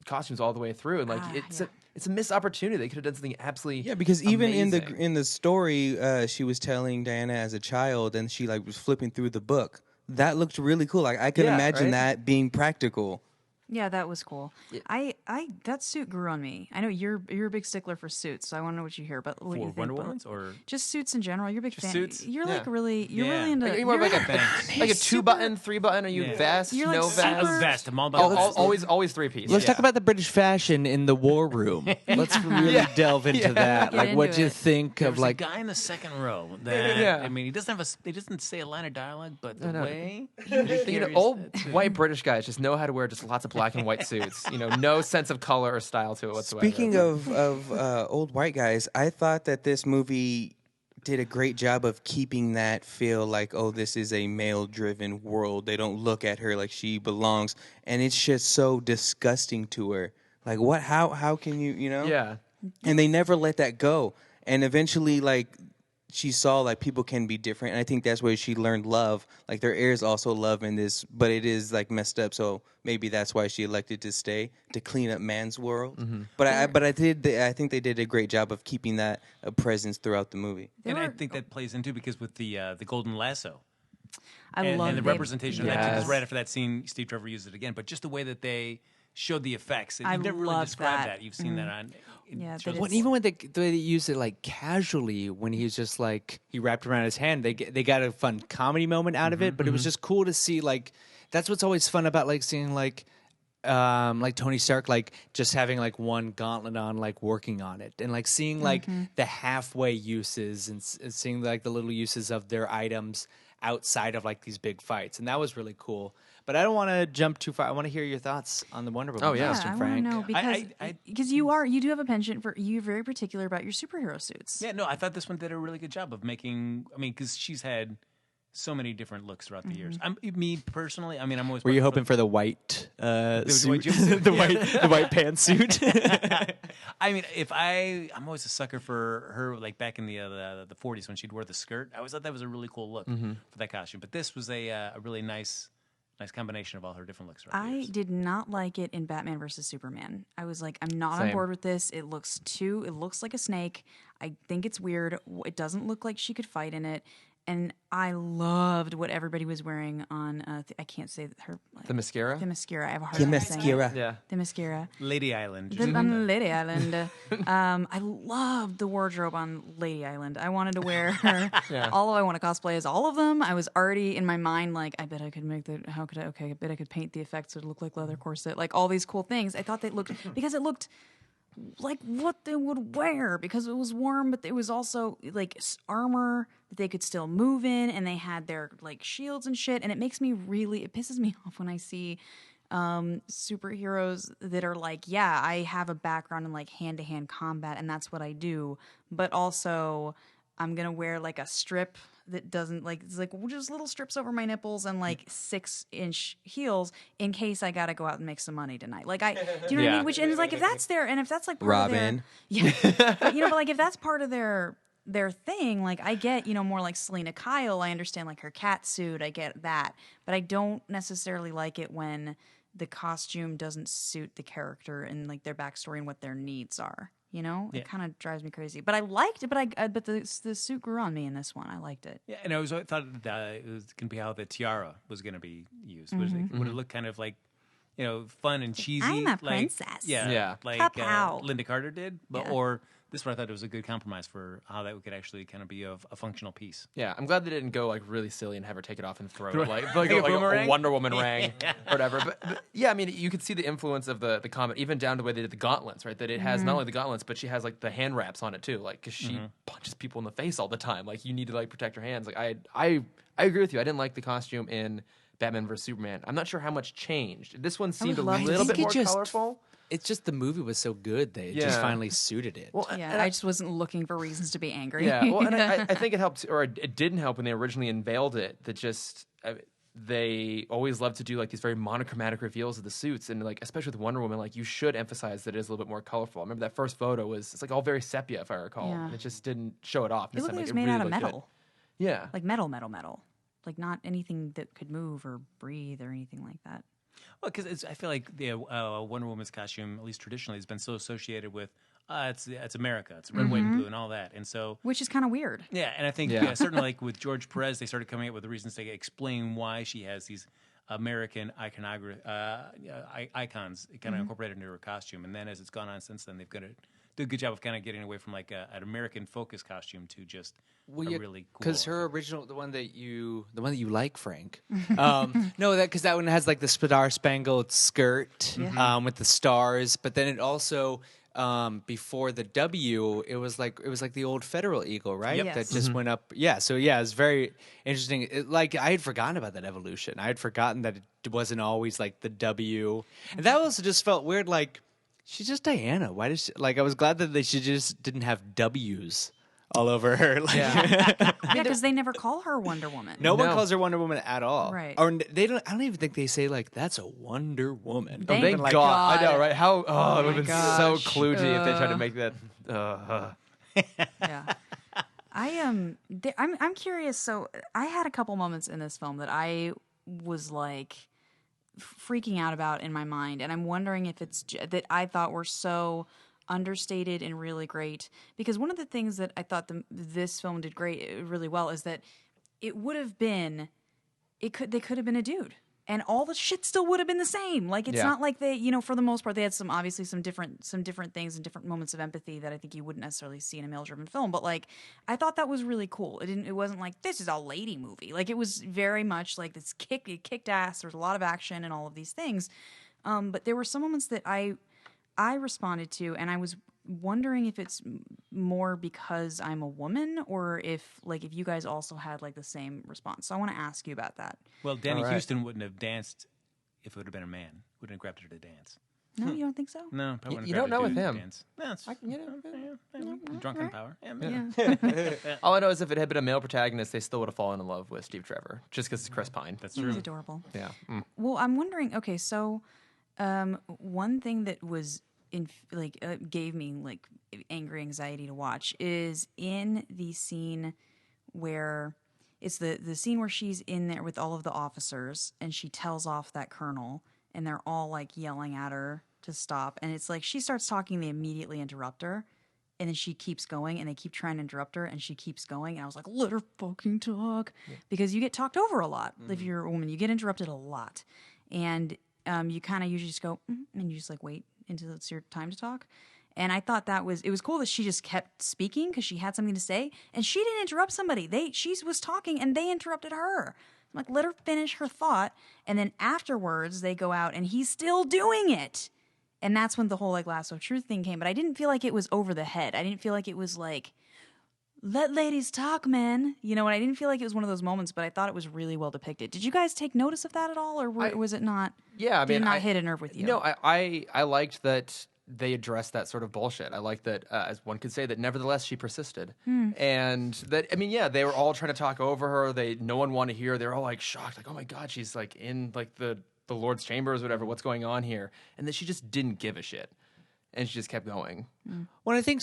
costumes all the way through, and like it's a missed opportunity. They could have done something absolutely because even amazing. in the story, she was telling Diana as a child, and she like was flipping through the book. That looked really cool. Like I could imagine that being practical. Yeah, that was cool. Yeah. I that suit grew on me. I know you're a big stickler for suits, so I want to know what you hear. But what For you think, Wonder but Woman's or just suits in general? You're a big fan. suits? You're Yeah. like really into. Are you more like a Thanks. like a 2-button, 3-button? Are you vest? You're like No super- vest? Vest. I'm all about Always 3-piece. Let's talk about the British fashion in the war room. Let's really delve into that. Get Like, into what do you it. think There's of like? a guy in the second row that Yeah. I mean, he doesn't say a line of dialogue, but the way Old white British guys just know how to wear just lots of black and white suits. No sense of color or style to it whatsoever. Speaking of old white guys, I thought that this movie did a great job of keeping that feel like, oh, this is a male-driven world. They don't look at her like she belongs, and it's just so disgusting to her. Like, what? How can you? Yeah. And they never let that go. And eventually, like, she saw like people can be different, and I think that's where she learned love. Like there is also love in this, but it is like messed up. So maybe that's why she elected to stay to clean up man's world. But I think they did a great job of keeping that a presence throughout the movie. And I think that plays into because with the golden lasso. I love and the they- representation of that too, 'cause Yes. right after that scene, Steve Trevor used it again. But just the way that they showed the effects, and I you've never really love described that. that. You've seen that on. Yeah, shows that Well, it's- even when the way they used it like casually, when he was just like he wrapped around his hand, they got a fun comedy moment out of it. But it was just cool to see like that's what's always fun about like seeing like Tony Stark like just having like one gauntlet on like working on it and like seeing like the halfway uses and seeing like the little uses of their items outside of like these big fights, and that was really cool. But I don't want to jump too far. I want to hear your thoughts on the Wonder Woman. Oh, yeah. Mr. I want to Frank. know because I- you do have a penchant for you're very particular about your superhero suits. Yeah, no, I thought this one did a really good job of making. I mean, because she's had so many different looks throughout the years. Me personally, I mean, I'm always. Were you hoping for the white white suit, jumpsuit? the white pantsuit? I mean, I'm always a sucker for her. Like back in the 40s when she'd wear the skirt, I always thought that was a really cool look for that costume. But this was a really nice combination of all her different looks. Throughout the I years. did not like it in Batman versus Superman. I was like, I'm not on Same. board with this. It looks like a snake. I think it's weird. It doesn't look like she could fight in it. And I loved what everybody was wearing on. I can't say her. The mascara? The mascara. I have a hard time saying it. Yeah. The mascara. Lady Island. On Lady Island. I loved the wardrobe on Lady Island. I wanted to wear all I want to cosplay is all of them. I was already in my mind like, I bet I could make I bet I could paint the effects so it look like leather corset, like all these cool things. I thought they looked because it looked like what they would wear because it was warm, but it was also like armor that they could still move in, and they had their like shields and shit. And it pisses me off when I see superheroes that are like, yeah, I have a background in like hand-to-hand combat and that's what I do, but also I'm gonna wear like a strip that doesn't like, it's like just little strips over my nipples and like 6-inch heels in case I gotta go out and make some money tonight. Like do you know what I Yeah. mean? Which, and it's like if that's like part Robin. of their, yeah, but like if that's part of their thing, like I get, more like Selena Kyle, I understand like her cat suit, I get that, but I don't necessarily like it when the costume doesn't suit the character and like their backstory and what their needs are. It kind of drives me crazy. But I liked it. But the suit grew on me in this one. I liked it. Yeah, and I thought that it was going to be how the tiara was going to be used. Would it look kind of like, fun and cheesy? I'm a like, princess. Yeah. like Pow-pow. Linda Carter did, Yeah. or this one I thought it was a good compromise for how that could actually kind of be a functional piece. Yeah, I'm glad they didn't go like really silly and have her take it off and throw it like Like a a boomerang? Wonder Woman ring or whatever. But yeah, I mean, you could see the influence of the comic even down to the way they did the gauntlets, right? That it has not only the gauntlets, but she has like the hand wraps on it too, like because she punches people in the face all the time. Like you need to like protect your hands. Like I agree with you. I didn't like the costume in Batman vs Superman. I'm not sure how much changed. This one seemed a love to little see bit it. more Just- colorful. It's just the movie was so good that it just Yeah. finally suited it. Well, Yeah, and I just wasn't looking for reasons to be angry. Yeah, well, and I think it helped, or it didn't help when they originally unveiled it. That just they always love to do like these very monochromatic reveals of the suits, and like especially with Wonder Woman, like you should emphasize that it is a little bit more colorful. I remember that first photo it's like all very sepia, if I recall. Yeah. And it just didn't show it off. It This looked time, like it was it made really out of looked good. metal. Yeah. Like metal. Like not anything that could move or breathe or anything like that. Well, because I feel like the Wonder Woman's costume, at least traditionally, has been so associated with it's America, it's red, white, and blue, and all that, and so Which is kind of weird. yeah. And I think certainly like with George Perez, they started coming up with reasons to explain why she has these American icons kind of incorporated into her costume. And then as it's gone on since then, they've got to do a good job of kind of getting away from like an American focus costume to just a really cool. Because her original, the one that you like, Frank. No, because that one has like the Star Spangled skirt with the stars, but then it also. Before the W, it was like the old Federal Eagle, right? Yes. That just went up. Yeah, so yeah, it's very interesting. Like I had forgotten about that evolution. I had forgotten that it wasn't always like the W, and that also just felt weird. Like she's just Diana. Why does she, like I was glad that she just didn't have W's all over her. Like, Yeah, because they never call her Wonder Woman. no one calls her Wonder Woman at all. Right. Or they don't. I don't even think they say like that's a Wonder Woman. Thank Thank God. God. I know, right? How it would have been so gosh. kludgy if they tried to make that. Yeah. I'm curious. So I had a couple moments in this film that I was like freaking out about in my mind, and I'm wondering if it's that I thought were so understated and really great. Because one of the things that I thought this film did really well is that it would have been, they could have been a dude. And all the shit still would have been the same. Like it's not like they, for the most part, they had some different things and different moments of empathy that I think you wouldn't necessarily see in a male-driven film. But like, I thought that was really cool. It wasn't like this is a lady movie. Like it was very much like it kicked ass. There's a lot of action and all of these things. But there were some moments that I responded to, and I was wondering if it's more because I'm a woman or if you guys also had like the same response. So I want to ask you about that. Well, Danny Houston wouldn't have danced if it would have been a man. Wouldn't have grabbed her to dance. No, you don't think so? No, probably wouldn't You have don't know grabbed with a dude him. to dance. No, it's drunken power. Yeah. Yeah. All I know is if it had been a male protagonist, they still would have fallen in love with Steve Trevor just because it's Chris Pine. That's He's true. adorable. Yeah. Well, I'm wondering. Okay, so one thing that was gave me like angry anxiety to watch is in the scene where it's the scene where she's in there with all of the officers and she tells off that colonel and they're all like yelling at her to stop, and it's like she starts talking, they immediately interrupt her. And then she keeps going, and they keep trying to interrupt her, and she keeps going. And I was like, let her fucking talk. Because you get talked over a lot. If you're a woman, you get interrupted a lot. And you kind of usually just go, and you just like wait until it's your time to talk. And I thought it was cool that she just kept speaking because she had something to say. And she didn't interrupt somebody. She was talking, and they interrupted her. I'm like, let her finish her thought. And then afterwards, they go out, and he's still doing it. And that's when the whole like lasso of truth thing came. But I didn't feel like it was over the head. I didn't feel like it was like, let ladies talk, man. And I didn't feel like it was one of those moments, but I thought it was really well depicted. Did you guys take notice of that at all? Or was it not? Yeah, I mean, did it not hit a nerve with you? No, I liked that they addressed that sort of bullshit. I like that, as one could say, that nevertheless she persisted. And that, I mean, yeah, they were all trying to talk over her. No one wanted to hear her. They were all like shocked, like, oh my God, she's like in like the Lord's chambers, whatever, what's going on here? And that she just didn't give a shit. And she just kept going. Well, I think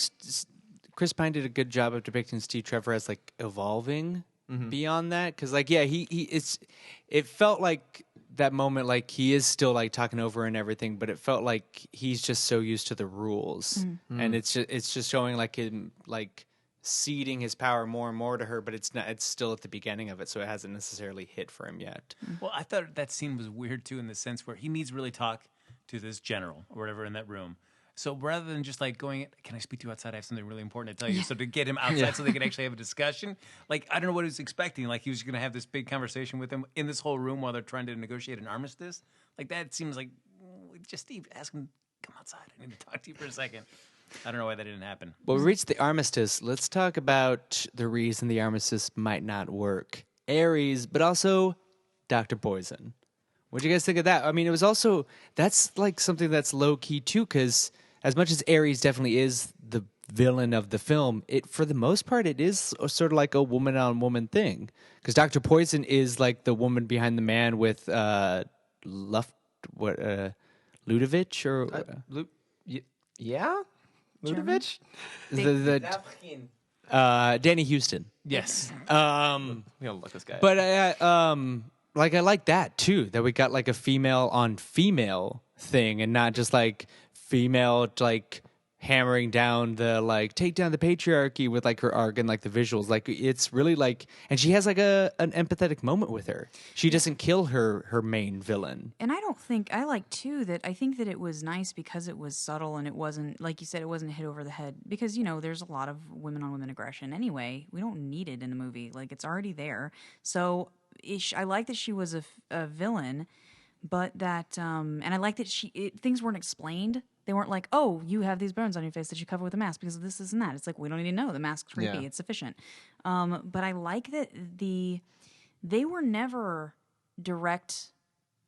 Chris Pine did a good job of depicting Steve Trevor as like evolving beyond that. Cause like, yeah, it felt like that moment, like he is still like talking over and everything, but it felt like he's just so used to the rules. And it's just showing like him, like ceding his power more and more to her, but it's still at the beginning of it, so it hasn't necessarily hit for him yet. Well, I thought that scene was weird too, in the sense where he needs to really talk to this general or whatever in that room. So rather than just like going, can I speak to you outside? I have something really important to tell you. So to get him outside so they can actually have a discussion, like I don't know what he was expecting. Like he was going to have this big conversation with him in this whole room while they're trying to negotiate an armistice. Like that seems like just Steve, ask him, come outside. I need to talk to you for a second. I don't know why that didn't happen. Well, we reached the armistice. Let's talk about the reason the armistice might not work. Ares, but also Dr. Poison. What do you guys think of that? I mean, it was also, that's like something that's low key too, because as much as Ares definitely is the villain of the film, it for the most part it is sort of like a woman on woman thing, because Dr. Poison is like the woman behind the man with Ludovic or Yeah, Ludovic. Danny Houston. Yes. We don't look this guy. But like I like that too, that we got like a female on female thing and not just like female like hammering down the like take down the patriarchy with like her arc and like the visuals. Like it's really like, and she has like an empathetic moment with her. She doesn't kill her main villain. And I don't think I like too that I think that it was nice because it was subtle and it wasn't, like you said, it wasn't hit over the head, because there's a lot of women on women aggression anyway. We don't need it in a movie, like it's already there. So I like that she was a villain, but that and I like that things weren't explained. They weren't like, oh, you have these burns on your face that you cover with a mask because of this and that. It's like, we don't need to know. The mask's creepy. Yeah. It's sufficient. But I like that they were never direct.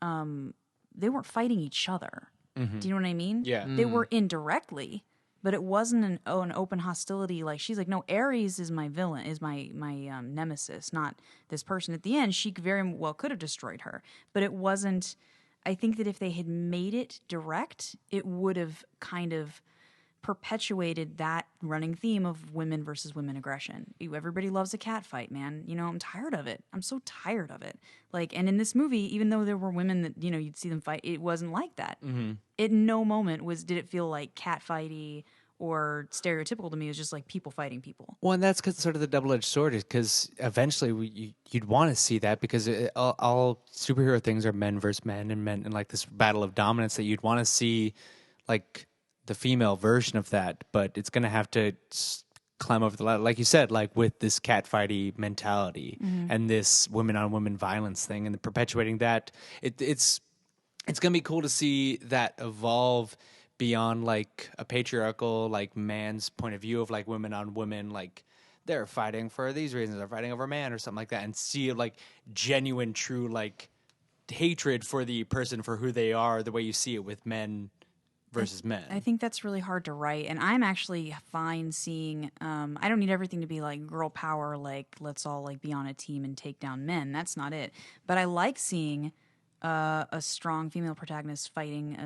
They weren't fighting each other. Mm-hmm. Do you know what I mean? Yeah. They were indirectly, but it wasn't an open hostility. Like, she's like, no, Ares is my villain, is my nemesis, not this person. At the end, she very well could have destroyed her, but it wasn't. I think that if they had made it direct, it would have kind of perpetuated that running theme of women versus women aggression. Everybody loves a cat fight, man. I'm tired of it. I'm so tired of it. Like, and in this movie, even though there were women that, you'd see them fight, it wasn't like that. Mm-hmm. At no moment did it feel like cat fighty or stereotypical to me. It was just like people fighting people. Well, and that's sort of the double-edged sword, is because eventually you'd want to see that, because all superhero things are men versus men and like this battle of dominance, that you'd want to see like the female version of that, but it's going to have to climb over the ladder, like you said, like with this catfighty mentality and this women-on-women violence thing, and perpetuating that. It's going to be cool to see that evolve beyond like a patriarchal like man's point of view of like women on women, like they're fighting for these reasons, they're fighting over man or something like that, and see like genuine true like hatred for the person for who they are, the way you see it with men versus men. I think that's really hard to write, and I'm actually fine seeing I don't need everything to be like girl power, like let's all like be on a team and take down men. That's not it. But I like seeing a strong female protagonist fighting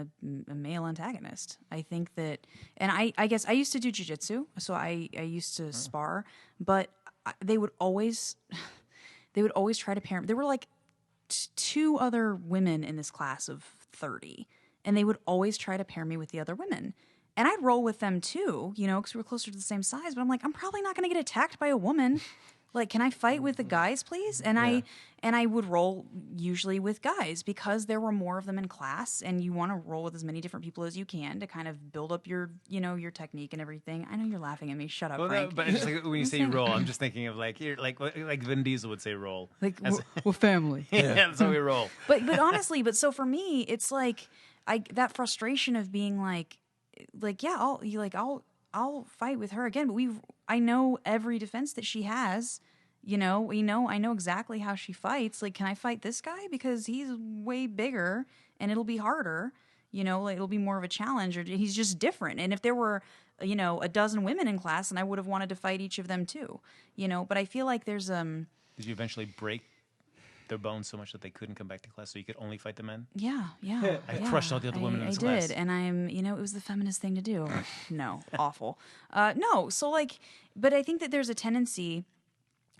a male antagonist. I think that, and I guess I used to do jiu-jitsu, so I used to spar, but they would always try to pair. There were like two other women in this class of 30, and they would always try to pair me with the other women. And I'd roll with them too, because we were closer to the same size, but I'm like, I'm probably not going to get attacked by a woman. Like, can I fight with the guys, please? And I would roll usually with guys because there were more of them in class, and you want to roll with as many different people as you can to kind of build up your, your technique and everything. I know you're laughing at me. Shut up, Frank. No, but it's just like when you say roll, I'm just thinking of like Vin Diesel would say roll. Like we're family. Yeah, that's how we roll. But honestly, so for me, it's like that frustration of being like yeah, I'll fight with her again, but I know every defense that she has. I know exactly how she fights. Like, can I fight this guy because he's way bigger and it'll be harder? Like it'll be more of a challenge, or he's just different. And if there were, a dozen women in class, and I would have wanted to fight each of them too. But I feel like there's Did you eventually break their bones so much that they couldn't come back to class, so you could only fight the men? Yeah. I crushed all the other women in this class. I did, and I'm, it was the feminist thing to do. No, awful. No, so like, but I think that there's a tendency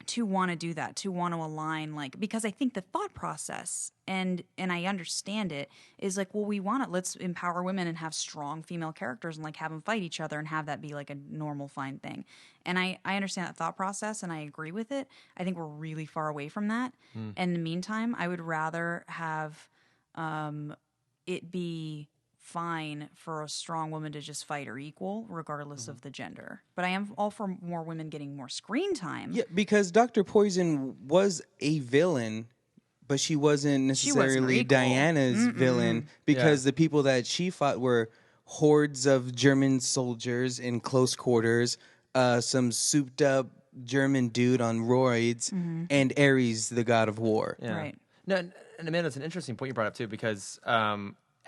to want to do that, to want to align, like, because I think the thought process, and I understand it, is like, well, let's empower women and have strong female characters and like have them fight each other and have that be like a normal, fine thing. And I understand that thought process and I agree with it. I think we're really far away from that. In the meantime, I would rather have it be fine for a strong woman to just fight her equal, regardless of the gender. But I am all for more women getting more screen time. Yeah, because Dr. Poison was a villain, but she wasn't necessarily equal. Diana's villain, because the people that she fought were hordes of German soldiers in close quarters, some souped up German dude on roids, and Ares, the god of war. Yeah. Right. No, and Amanda, it's an interesting point you brought up too, because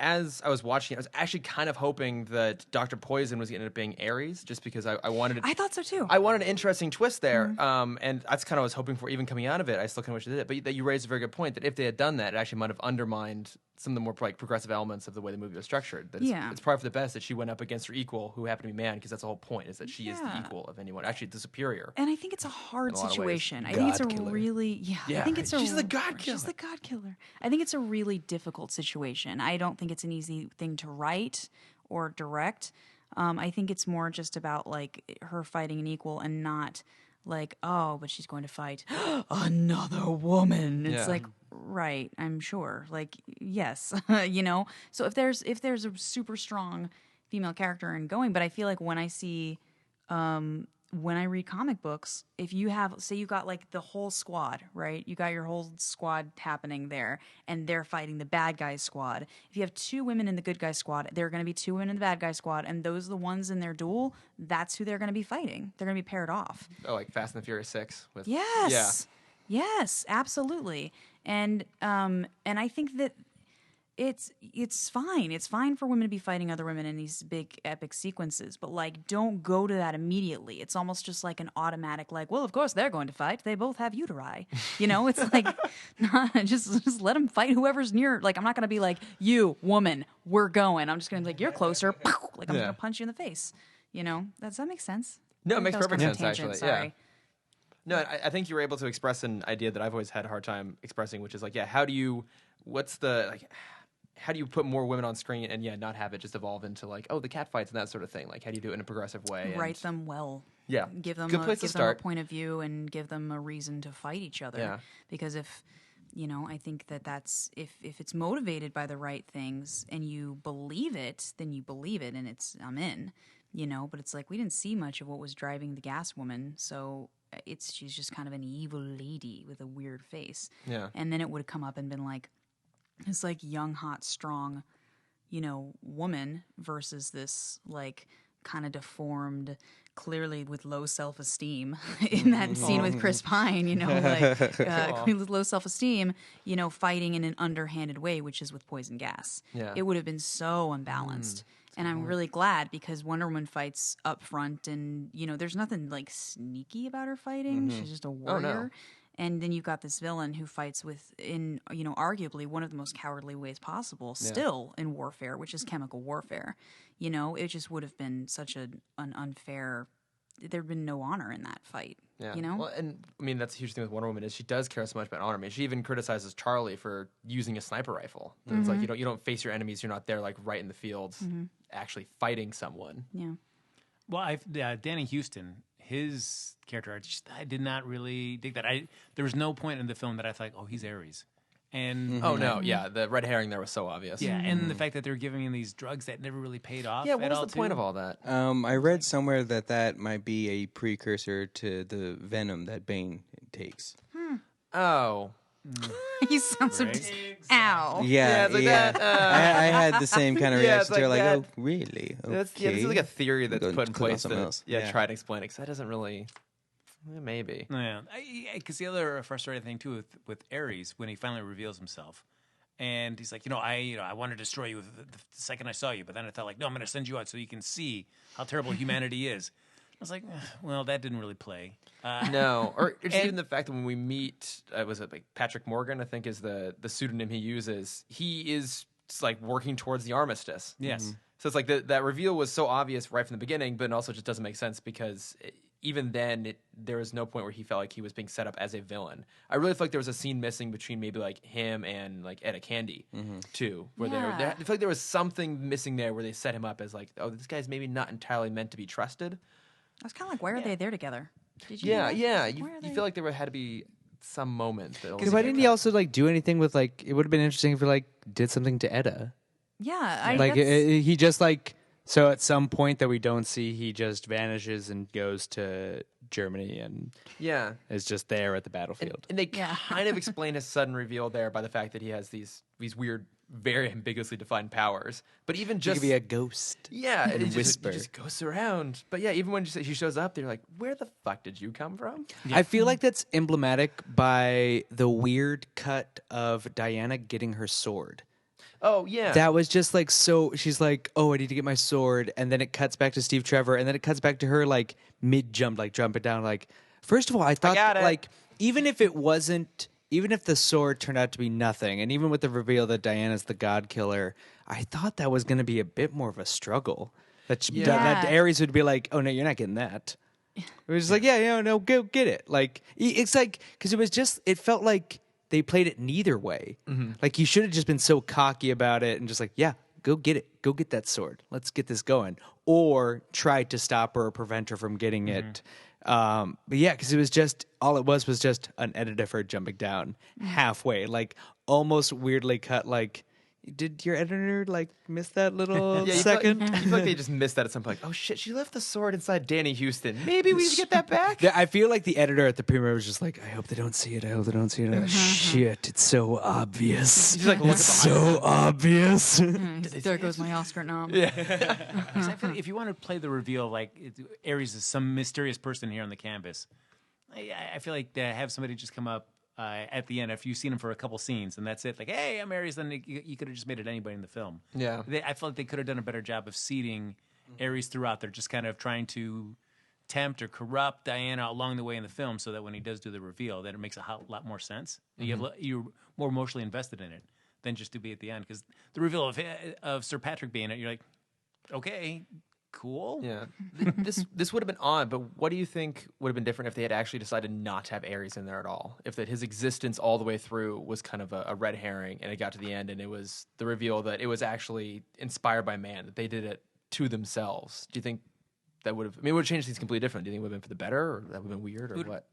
as I was watching it, I was actually kind of hoping that Dr. Poison was going to end up being Ares, just because I wanted. I thought so too. I wanted an interesting twist there, and that's kind of what I was hoping for. Even coming out of it, I still kind of wish they did it. But that you raised a very good point that if they had done that, it actually might have undermined some of the more like progressive elements of the way the movie was structured. That it's probably for the best that she went up against her equal, who happened to be man, because that's the whole point, is that she is the equal of anyone, actually the superior. And I think it's a hard lot of ways. situation. I think it's a God killer. really I think it's She's the God killer. She's the God killer. I think it's a really difficult situation. I don't think it's an easy thing to write or direct. I think it's more just about like her fighting an equal and not like, oh, but she's going to fight another woman. It's like, right, I'm sure. Like, yes, you know. So if there's a super strong female character and going, but I feel like when I see when I read comic books, if you have, say you got like the whole squad, right? You got your whole squad happening there, and they're fighting the bad guys squad. If you have 2 women in the good guys squad, there are going to be 2 women in the bad guys squad, and those are the ones in their duel. That's who they're going to be fighting. They're going to be paired off. Oh, like Fast and the Furious 6 with Yes, absolutely. And I think that it's fine. It's fine for women to be fighting other women in these big epic sequences, but like don't go to that immediately. It's almost just like an automatic like, well, of course they're going to fight. They both have uteri. You know, it's like just let them fight whoever's near. Like I'm not going to be like, "You, woman, we're going." I'm just going to be like, "You're closer." Like I'm going to punch you in the face. You know? Does that make sense? No, it makes That was perfect kind of sense, a tangent, actually. sorry. Yeah. No, I think you were able to express an idea that I've always had a hard time expressing, which is like, how do you put more women on screen and not have it just evolve into like, oh, the cat fights and that sort of thing? Like, how do you do it in a progressive way? Write them well. Yeah. Give them Good place to give them a start. point of view and give them a reason to fight each other. Yeah. Because if I think that's if it's motivated by the right things and you believe it, then you believe it, and I'm in. But it's like we didn't see much of what was driving the gas woman, so she's just kind of an evil lady with a weird face. Yeah. And then it would have come up and been like this like young, hot, strong, woman versus this like kind of deformed, clearly with low self-esteem in that scene with Chris Pine, clearly with low self-esteem, fighting in an underhanded way, which is with poison gas. Yeah. It would have been so unbalanced. And I'm really glad because Wonder Woman fights up front and, there's nothing like sneaky about her fighting. She's just a warrior. And then you've got this villain who fights arguably one of the most cowardly ways possible still in warfare, which is chemical warfare. It just would have been such an unfair, there'd been no honor in that fight. Yeah. Well, and I mean, that's a huge thing with Wonder Woman is she does care so much about honor. I mean, she even criticizes Charlie for using a sniper rifle. It's like, you don't face your enemies. You're not there like right in the field actually fighting someone. Yeah. Well, Danny Houston, his character, I did not really dig that. There was no point in the film that I thought, oh, he's Ares. And Oh no, yeah, the red herring there was so obvious. yeah, and the fact that they're giving him these drugs that never really paid off. Yeah, what at was all, the point too. of all that? I read somewhere that might be a precursor to the venom that Bane takes. Oh, He sounds so. Ow. Yeah, it's like that, I had the same kind of Yeah, reaction. it's They're like like, that. "Oh, really? Okay." this is like a theory that's Go put in click on place something that else. try to explain it because that doesn't really. Maybe. Yeah, because the other frustrating thing too with Ares when he finally reveals himself, and he's like, I want to destroy you the second I saw you, but then I thought like, no, I'm going to send you out so you can see how terrible humanity is. I was like, well, that didn't really play. No, or it's even the fact that when we meet, was it like Patrick Morgan? I think is the pseudonym he uses. He is just, like working towards the armistice. Yes. So it's like that reveal was so obvious right from the beginning, but it also just doesn't make sense because even then there was no point where he felt like he was being set up as a villain. I really feel like there was a scene missing between maybe like him and like Etta Candy too, where I feel like there was something missing there where they set him up as like, oh, this guy's maybe not entirely meant to be trusted. I was kind of like, why are they there together? Did you? Yeah. Why You are they- feel like there had to be some moment. Because why didn't he also like do anything with like? It would have been interesting if he like did something to Etta. Yeah, Like that's- he just like so at some point that we don't see, he just vanishes and goes to Germany and Yeah. is just there at the battlefield. And they Yeah. kind of explain his sudden reveal there by the fact that he has these weird, very ambiguously defined powers. But even He just could be a ghost. yeah, and it whisper. just goes around. But yeah, even when she shows up, they're like, "Where the fuck did you come from?" I feel like that's emblematic by the weird cut of Diana getting her sword. Oh yeah. That was just like so. She's like, "Oh, I need to get my sword," and then it cuts back to Steve Trevor, and then it cuts back to her like mid jump, like jumping down. Like, first of all, I thought got it. like even if the sword turned out to be nothing, and even with the reveal that Diana's the God Killer, I thought that was going to be a bit more of a struggle. That Ares would be like, "Oh no, you're not getting that." It was just like, "Yeah, no, go get it." Like it's like because it felt like they played it neither way. Like you should have just been so cocky about it and just like, yeah, go get it. Go get that sword. Let's get this going. Or try to stop her or prevent her from getting it. But yeah, because it was just, all it was just an edit of her jumping down halfway. Like almost weirdly cut like, did your editor like miss that little second? You feel like they just missed that at some point. Like, oh shit, she left the sword inside Danny Houston. Maybe we need to get that back. I feel like the editor at the premiere was just like, I hope they don't see it. I hope they don't see it. Shit, it's so obvious. He's like, look at the so obvious. There goes my Oscar nom. I feel like if you want to play the reveal, like Ares is some mysterious person here on the canvas, I feel like to have somebody just come up at the end after you've seen him for a couple scenes and that's it. Like, hey, I'm Ares. Then you could have just made it anybody in the film. Yeah. I feel like they could have done a better job of seeding Ares throughout. They're just kind of trying to tempt or corrupt Diana along the way in the film so that when he does do the reveal, then it makes a lot more sense. You're more emotionally invested in it than just to be at the end. Because the reveal of Sir Patrick being it, you're like, okay, cool. Yeah. This would have been odd, but what do you think would have been different if they had actually decided not to have Ares in there at all? If that his existence all the way through was kind of a red herring and it got to the end and it was the reveal that it was actually inspired by man, that they did it to themselves. Do you think that would have, it would have changed things completely different? Do you think it would have been for the better or that would have been weird or what?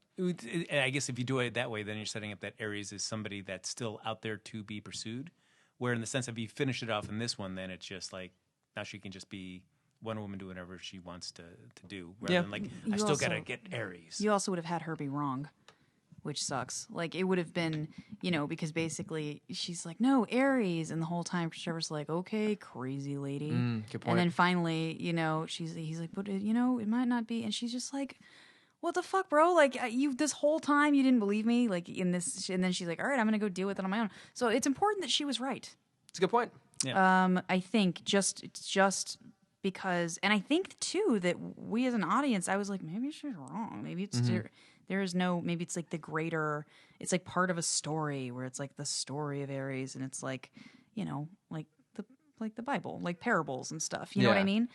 I guess if you do it that way, then you're setting up that Ares is somebody that's still out there to be pursued. Where in the sense of you finish it off in this one, then it's just like, now she can just be Wonder Woman, do whatever she wants to do. Rather than like, I still got to get Ares. You also would have had her be wrong, which sucks. Like, it would have been, because basically she's like, no, Ares. And the whole time Trevor's like, okay, crazy lady. Good point. And then finally, he's like, but, it might not be. And she's just like, what the fuck, bro? Like, this whole time you didn't believe me? Like, in this. And then she's like, all right, I'm going to go deal with it on my own. So it's important that she was right. It's a good point. Yeah. I think just because, and I think too that we as an audience, I was like, maybe she's wrong. Maybe it's there is no, maybe it's like the greater, it's like part of a story where it's like the story of Ares, and it's like, like the Bible, like parables and stuff. You know what I mean?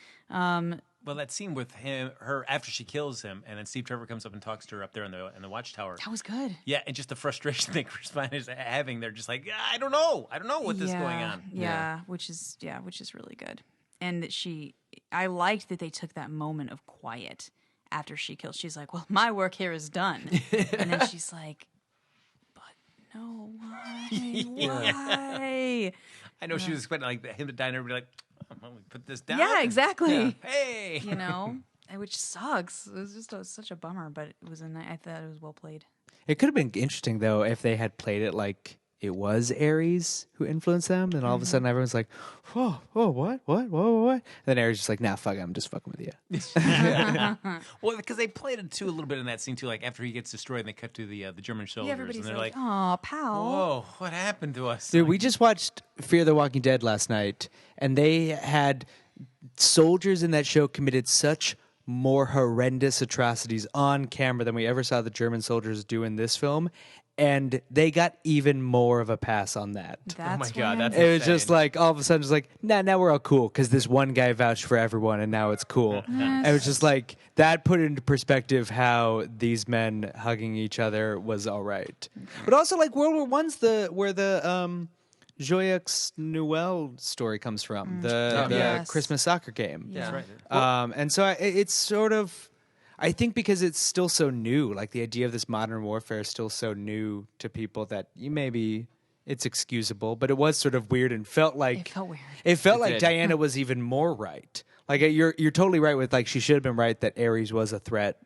Well, that scene with her after she kills him, and then Steve Trevor comes up and talks to her up there in the watchtower. That was good. Yeah, and just the frustration that Chris Pine is having, they're just like, I don't know what this is going on. Yeah, which is really good. And that I liked that they took that moment of quiet after she kills. She's like, well, my work here is done. And then she's like, but no, why? Why? I know she was expecting like him to die and everybody like, well, we put this down. Yeah, exactly. Yeah. Hey. Which sucks. It was just such a bummer, but it was I thought it was well played. It could have been interesting though if they had played it like it was Ares who influenced them, and all of a sudden everyone's like, "Whoa, what? And then Ares just like, "Nah, fuck it, I'm just fucking with you." Well, because they played it too a little bit in that scene too. Like after he gets destroyed, and they cut to the German soldiers, Everybody's and they're like, like, "Aw, pal." "Whoa, what happened to us?" Dude, we just watched Fear the Walking Dead last night, and they had soldiers in that show committed such more horrendous atrocities on camera than we ever saw the German soldiers do in this film. And they got even more of a pass on that. That's Oh my God, that's it was insane. just like all of a sudden, just like, now we're all cool because this one guy vouched for everyone, and now it's cool. And it was just like that put into perspective how these men hugging each other was all right. But also, like World War I's where the Joyeux Noël story comes from, the Yes. Christmas soccer game. Yeah. That's right. And so it's sort of. I think because it's still so new, like the idea of this modern warfare is still so new to people that maybe it's excusable, but it was sort of weird and felt like It felt weird. It felt It like did. Diana was even more right. Like you're totally right with like she should have been right that Ares was a threat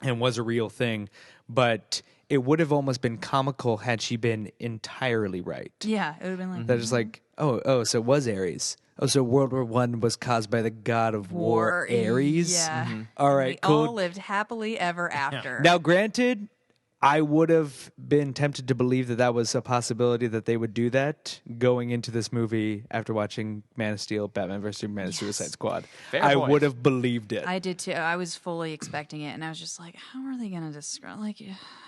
and was a real thing, but it would have almost been comical had she been entirely right. Yeah, it would have been like That is like, oh, so it was Ares. Oh, so World War I was caused by the god of war, Ares? Yeah. All right, We cool. all lived happily ever after. Now, granted, I would have been tempted to believe that that was a possibility that they would do that going into this movie after watching Man of Steel, Batman vs. Superman, and Suicide Squad. Fair I point. would have believed it. I did too. I was fully expecting it, and I was just like, "How are they gonna describe? Like,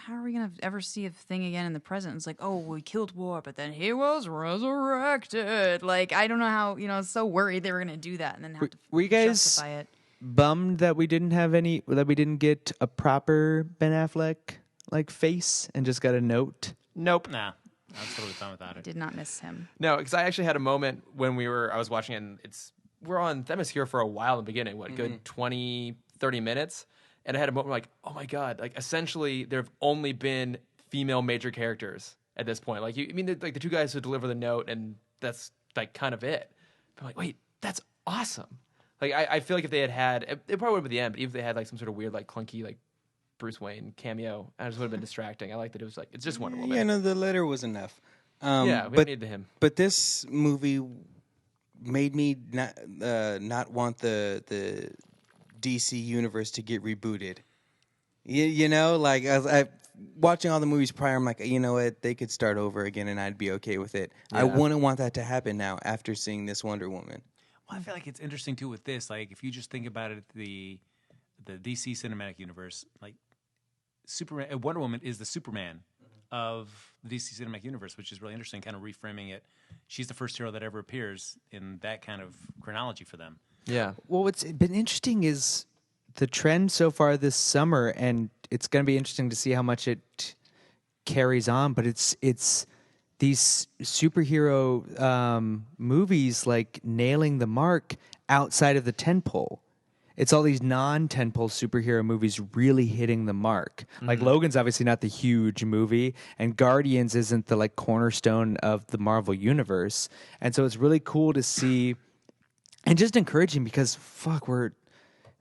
how are we gonna ever see a thing again in the present?" It's like, "Oh, we killed War, but then he was resurrected." Like, I don't know how. I was so worried they were gonna do that, and then have to Were you guys justify it. bummed that we didn't get a proper Ben Affleck like face and just got a note? Nope. Nah, I was totally fine without I it. did not miss him. No, because I actually had a moment when I was watching it, and we're on Themyscira for a while in the beginning, good 20, 30 minutes. And I had a moment like, oh my God, like essentially there have only been female major characters at this point. Like, the two guys who deliver the note, and that's like kind of it. But I'm like, wait, that's awesome. Like, I feel like if they had, it probably would have been the end, but even if they had like some sort of weird, like clunky, like Bruce Wayne cameo, I just would have been distracting. I like that it was like, it's just Wonder Woman. Yeah, no, the letter was enough. We don't need him. But this movie made me not want the DC universe to get rebooted. Like I watching all the movies prior, I'm like, you know what, they could start over again, and I'd be okay with it. Yeah. I wouldn't want that to happen now after seeing this Wonder Woman. Well, I feel like it's interesting too with this. Like, if you just think about it, the DC cinematic universe, like Superman, Wonder Woman is the Superman of the DC cinematic universe, which is really interesting. Kind of reframing it. She's the first hero that ever appears in that kind of chronology for them. Yeah. Well, what's been interesting is the trend so far this summer, and it's going to be interesting to see how much it carries on. But it's these superhero movies like nailing the mark outside of the tentpole. It's all these non-tentpole superhero movies really hitting the mark. Like Logan's obviously not the huge movie, and Guardians isn't the like cornerstone of the Marvel universe. And so it's really cool to see, and just encouraging because we're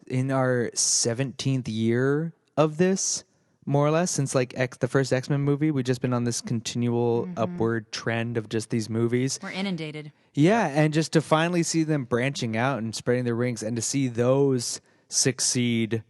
in our 17th year of this, more or less, since like the first X-Men movie. We've just been on this continual upward trend of just these movies. We're inundated. Yeah, and just to finally see them branching out and spreading their wings, and to see those succeed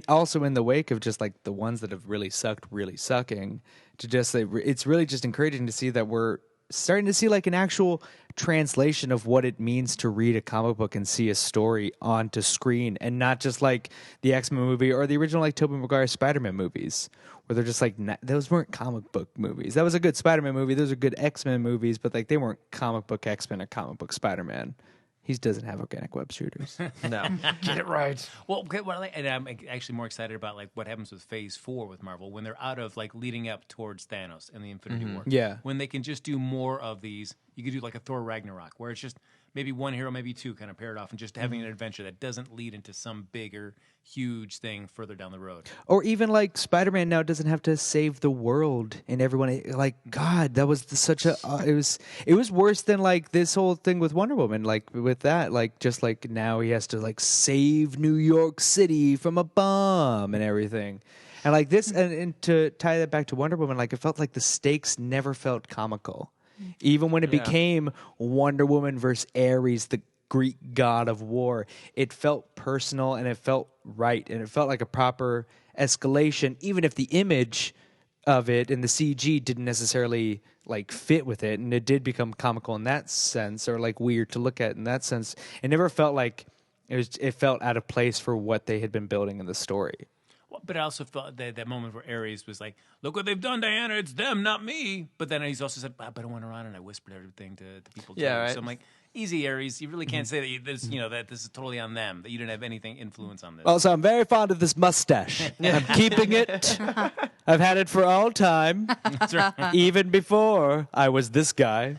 also in the wake of just like the ones that have really sucked, really sucking, to just it's really just encouraging to see that we're starting to see like an actual translation of what it means to read a comic book and see a story onto screen, and not just like the X-Men movie or the original like Tobey Maguire Spider-Man movies, where they're just like, those weren't comic book movies. That was a good Spider-Man movie. Those are good X-Men movies, but like they weren't comic book X-Men or comic book Spider-Man. He doesn't have organic web shooters. No. Get it right. Well, okay, and I'm actually more excited about like what happens with Phase 4 with Marvel when they're out of like leading up towards Thanos and the Infinity War. Yeah. When they can just do more of these, you could do like a Thor Ragnarok, where it's just maybe one hero, maybe two, kind of paired off, and just having an adventure that doesn't lead into some bigger, huge thing further down the road. Or even like Spider-Man now doesn't have to save the world and everyone. Like, God, that was such a. It was worse than like this whole thing with Wonder Woman. Like with that, like just like now he has to like save New York City from a bomb and everything. And like this, and to tie that back to Wonder Woman, like it felt like the stakes never felt comical. Even when it became Wonder Woman versus Ares, the Greek god of war, it felt personal and it felt right, and it felt like a proper escalation, even if the image of it and the CG didn't necessarily like fit with it, and it did become comical in that sense, or like weird to look at in that sense. It never felt like it felt out of place for what they had been building in the story. But I also felt that moment where Ares was like, "Look what they've done, Diana. It's them, not me." But then he's also said, "But I went around and I whispered everything to people." Yeah, too. right. So I'm like, "Easy, Ares. You really can't say that this is totally on them. That you didn't have anything influence on this." Also, I'm very fond of this mustache. I'm keeping it. I've had it for all time. That's right. Even before I was this guy.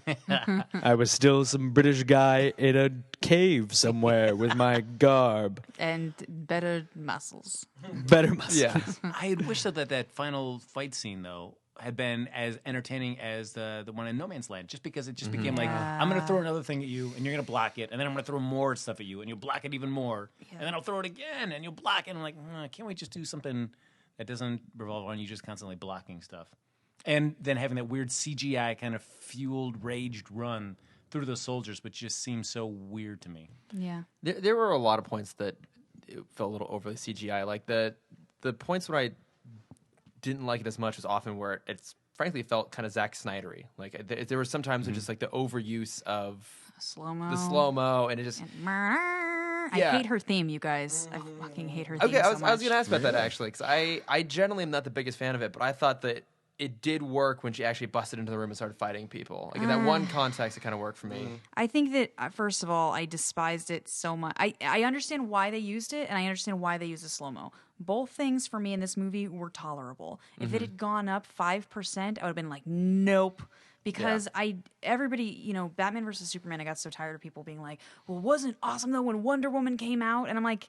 I was still some British guy in a cave somewhere with my garb. And better muscles. Better muscles. Yeah. I had wished that final fight scene though had been as entertaining as the one in No Man's Land, just because it just became like, I'm going to throw another thing at you and you're going to block it, and then I'm going to throw more stuff at you and you'll block it even more, and then I'll throw it again and you'll block it. And I'm like, can't we just do something that doesn't revolve on you just constantly blocking stuff? And then having that weird CGI kind of fueled, raged run through those soldiers, which just seems so weird to me. Yeah. There were a lot of points that it felt a little overly CGI. Like the points when I didn't like it as much was often where it's frankly felt kind of Zack Snydery. Like there were sometimes just like the overuse of Slow-mo. the slow-mo, and it just I hate her theme, you guys. I fucking hate her theme okay. I so was much. going to ask about that actually, because I generally am not the biggest fan of it, but I thought that it did work when she actually busted into the room and started fighting people. Like in that one context, it kind of worked for me. I think that first of all, I despised it so much. I understand why they used it, and I understand why they used the slow mo. Both things for me in this movie were tolerable. If it had gone up 5%, I would have been like, nope. Because everybody, you know, Batman versus Superman, I got so tired of people being like, well, wasn't it awesome though when Wonder Woman came out? And I'm like,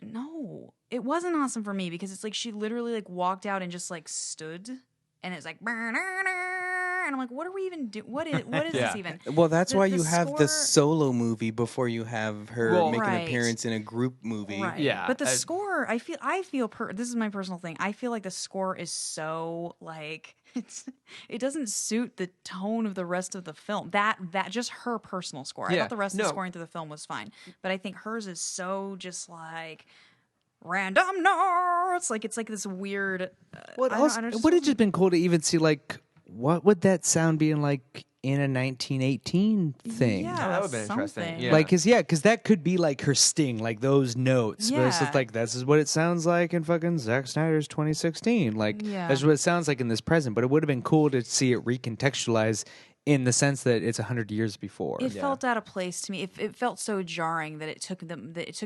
no, it wasn't awesome for me because it's like she literally like walked out and just like stood, and it's like, and I'm like, what are we even doing? What is this even? Well, that's why you have the score- solo movie before you have her Well, make Right. an appearance in a group movie. Right. Yeah, But the score, I feel this is my personal thing. I feel like the score is so like it doesn't suit the tone of the rest of the film. That just her personal score. I Yeah. thought the rest of the No. scoring through the film was fine. But I think hers is so just like random notes. Like it's like this weird What I else? don't- I just Would have wasn't- just been cool to even see like what would that sound being like in a 1918 thing? Yeah, that would've been interesting. something. Yeah. Like, cause that could be like her sting, like those notes. But it's just Yeah. like, this is what it sounds like in fucking Zack Snyder's 2016. Like, Yeah. that's what it sounds like in this present. But it would have been cool to see it recontextualized in the sense that it's 100 years before. It felt out of place to me. It felt so jarring that it took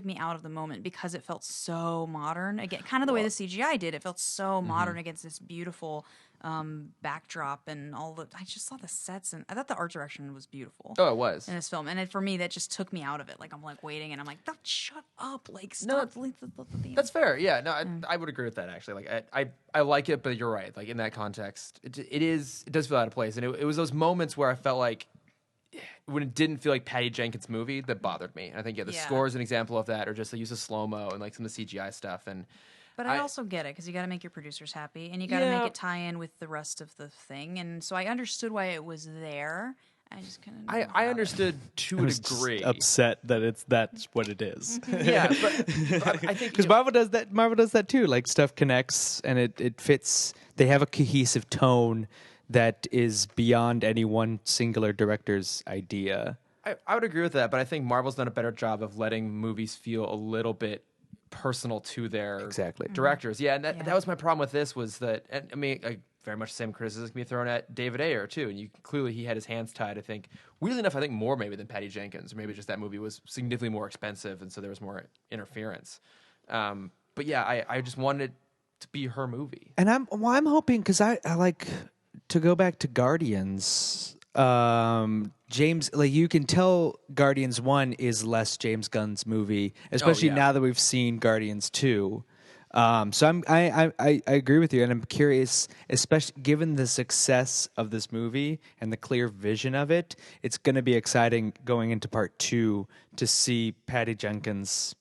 me out of the moment because it felt so modern. Again, kind of the way the CGI did. It felt so modern against this beautiful backdrop and all the. I just saw the sets and I thought the art direction was beautiful. Oh, it was. In this film, and for me, that just took me out of it. Like I'm like waiting, and I'm like, shut up! Like stop. That's fair. Yeah, no, I would agree with that actually. Like I like it, but you're right. Like in that context, it does feel out of place, and it was those moments where I felt like when it didn't feel like Patty Jenkins' movie that bothered me. And I think the score is an example of that, or just the use of slow mo and like some of the CGI stuff. And But I also get it because you got to make your producers happy, and you got to make it tie in with the rest of the thing. And so I understood why it was there. I just kind of I understood to a degree. upset that that's what it is. Yeah, but I think Because Marvel does that. Marvel does that too. Like stuff connects and it fits. They have a cohesive tone that is beyond any one singular director's idea. I would agree with that, but I think Marvel's done a better job of letting movies feel a little bit personal to their directors. Yeah, and that was my problem with this was that, and I mean, very much the same criticism can be thrown at David Ayer too, and clearly he had his hands tied. I think, weirdly enough, I think more maybe than Patty Jenkins, or maybe just that movie was significantly more expensive, and so there was more interference. But yeah, I just wanted it to be her movie. And I'm hoping because I like to go back to Guardians. James, like you can tell Guardians 1 is less James Gunn's movie, especially now that we've seen Guardians 2. So I agree with you, and I'm curious, especially given the success of this movie and the clear vision of it, it's going to be exciting going into part 2 to see Patty Jenkins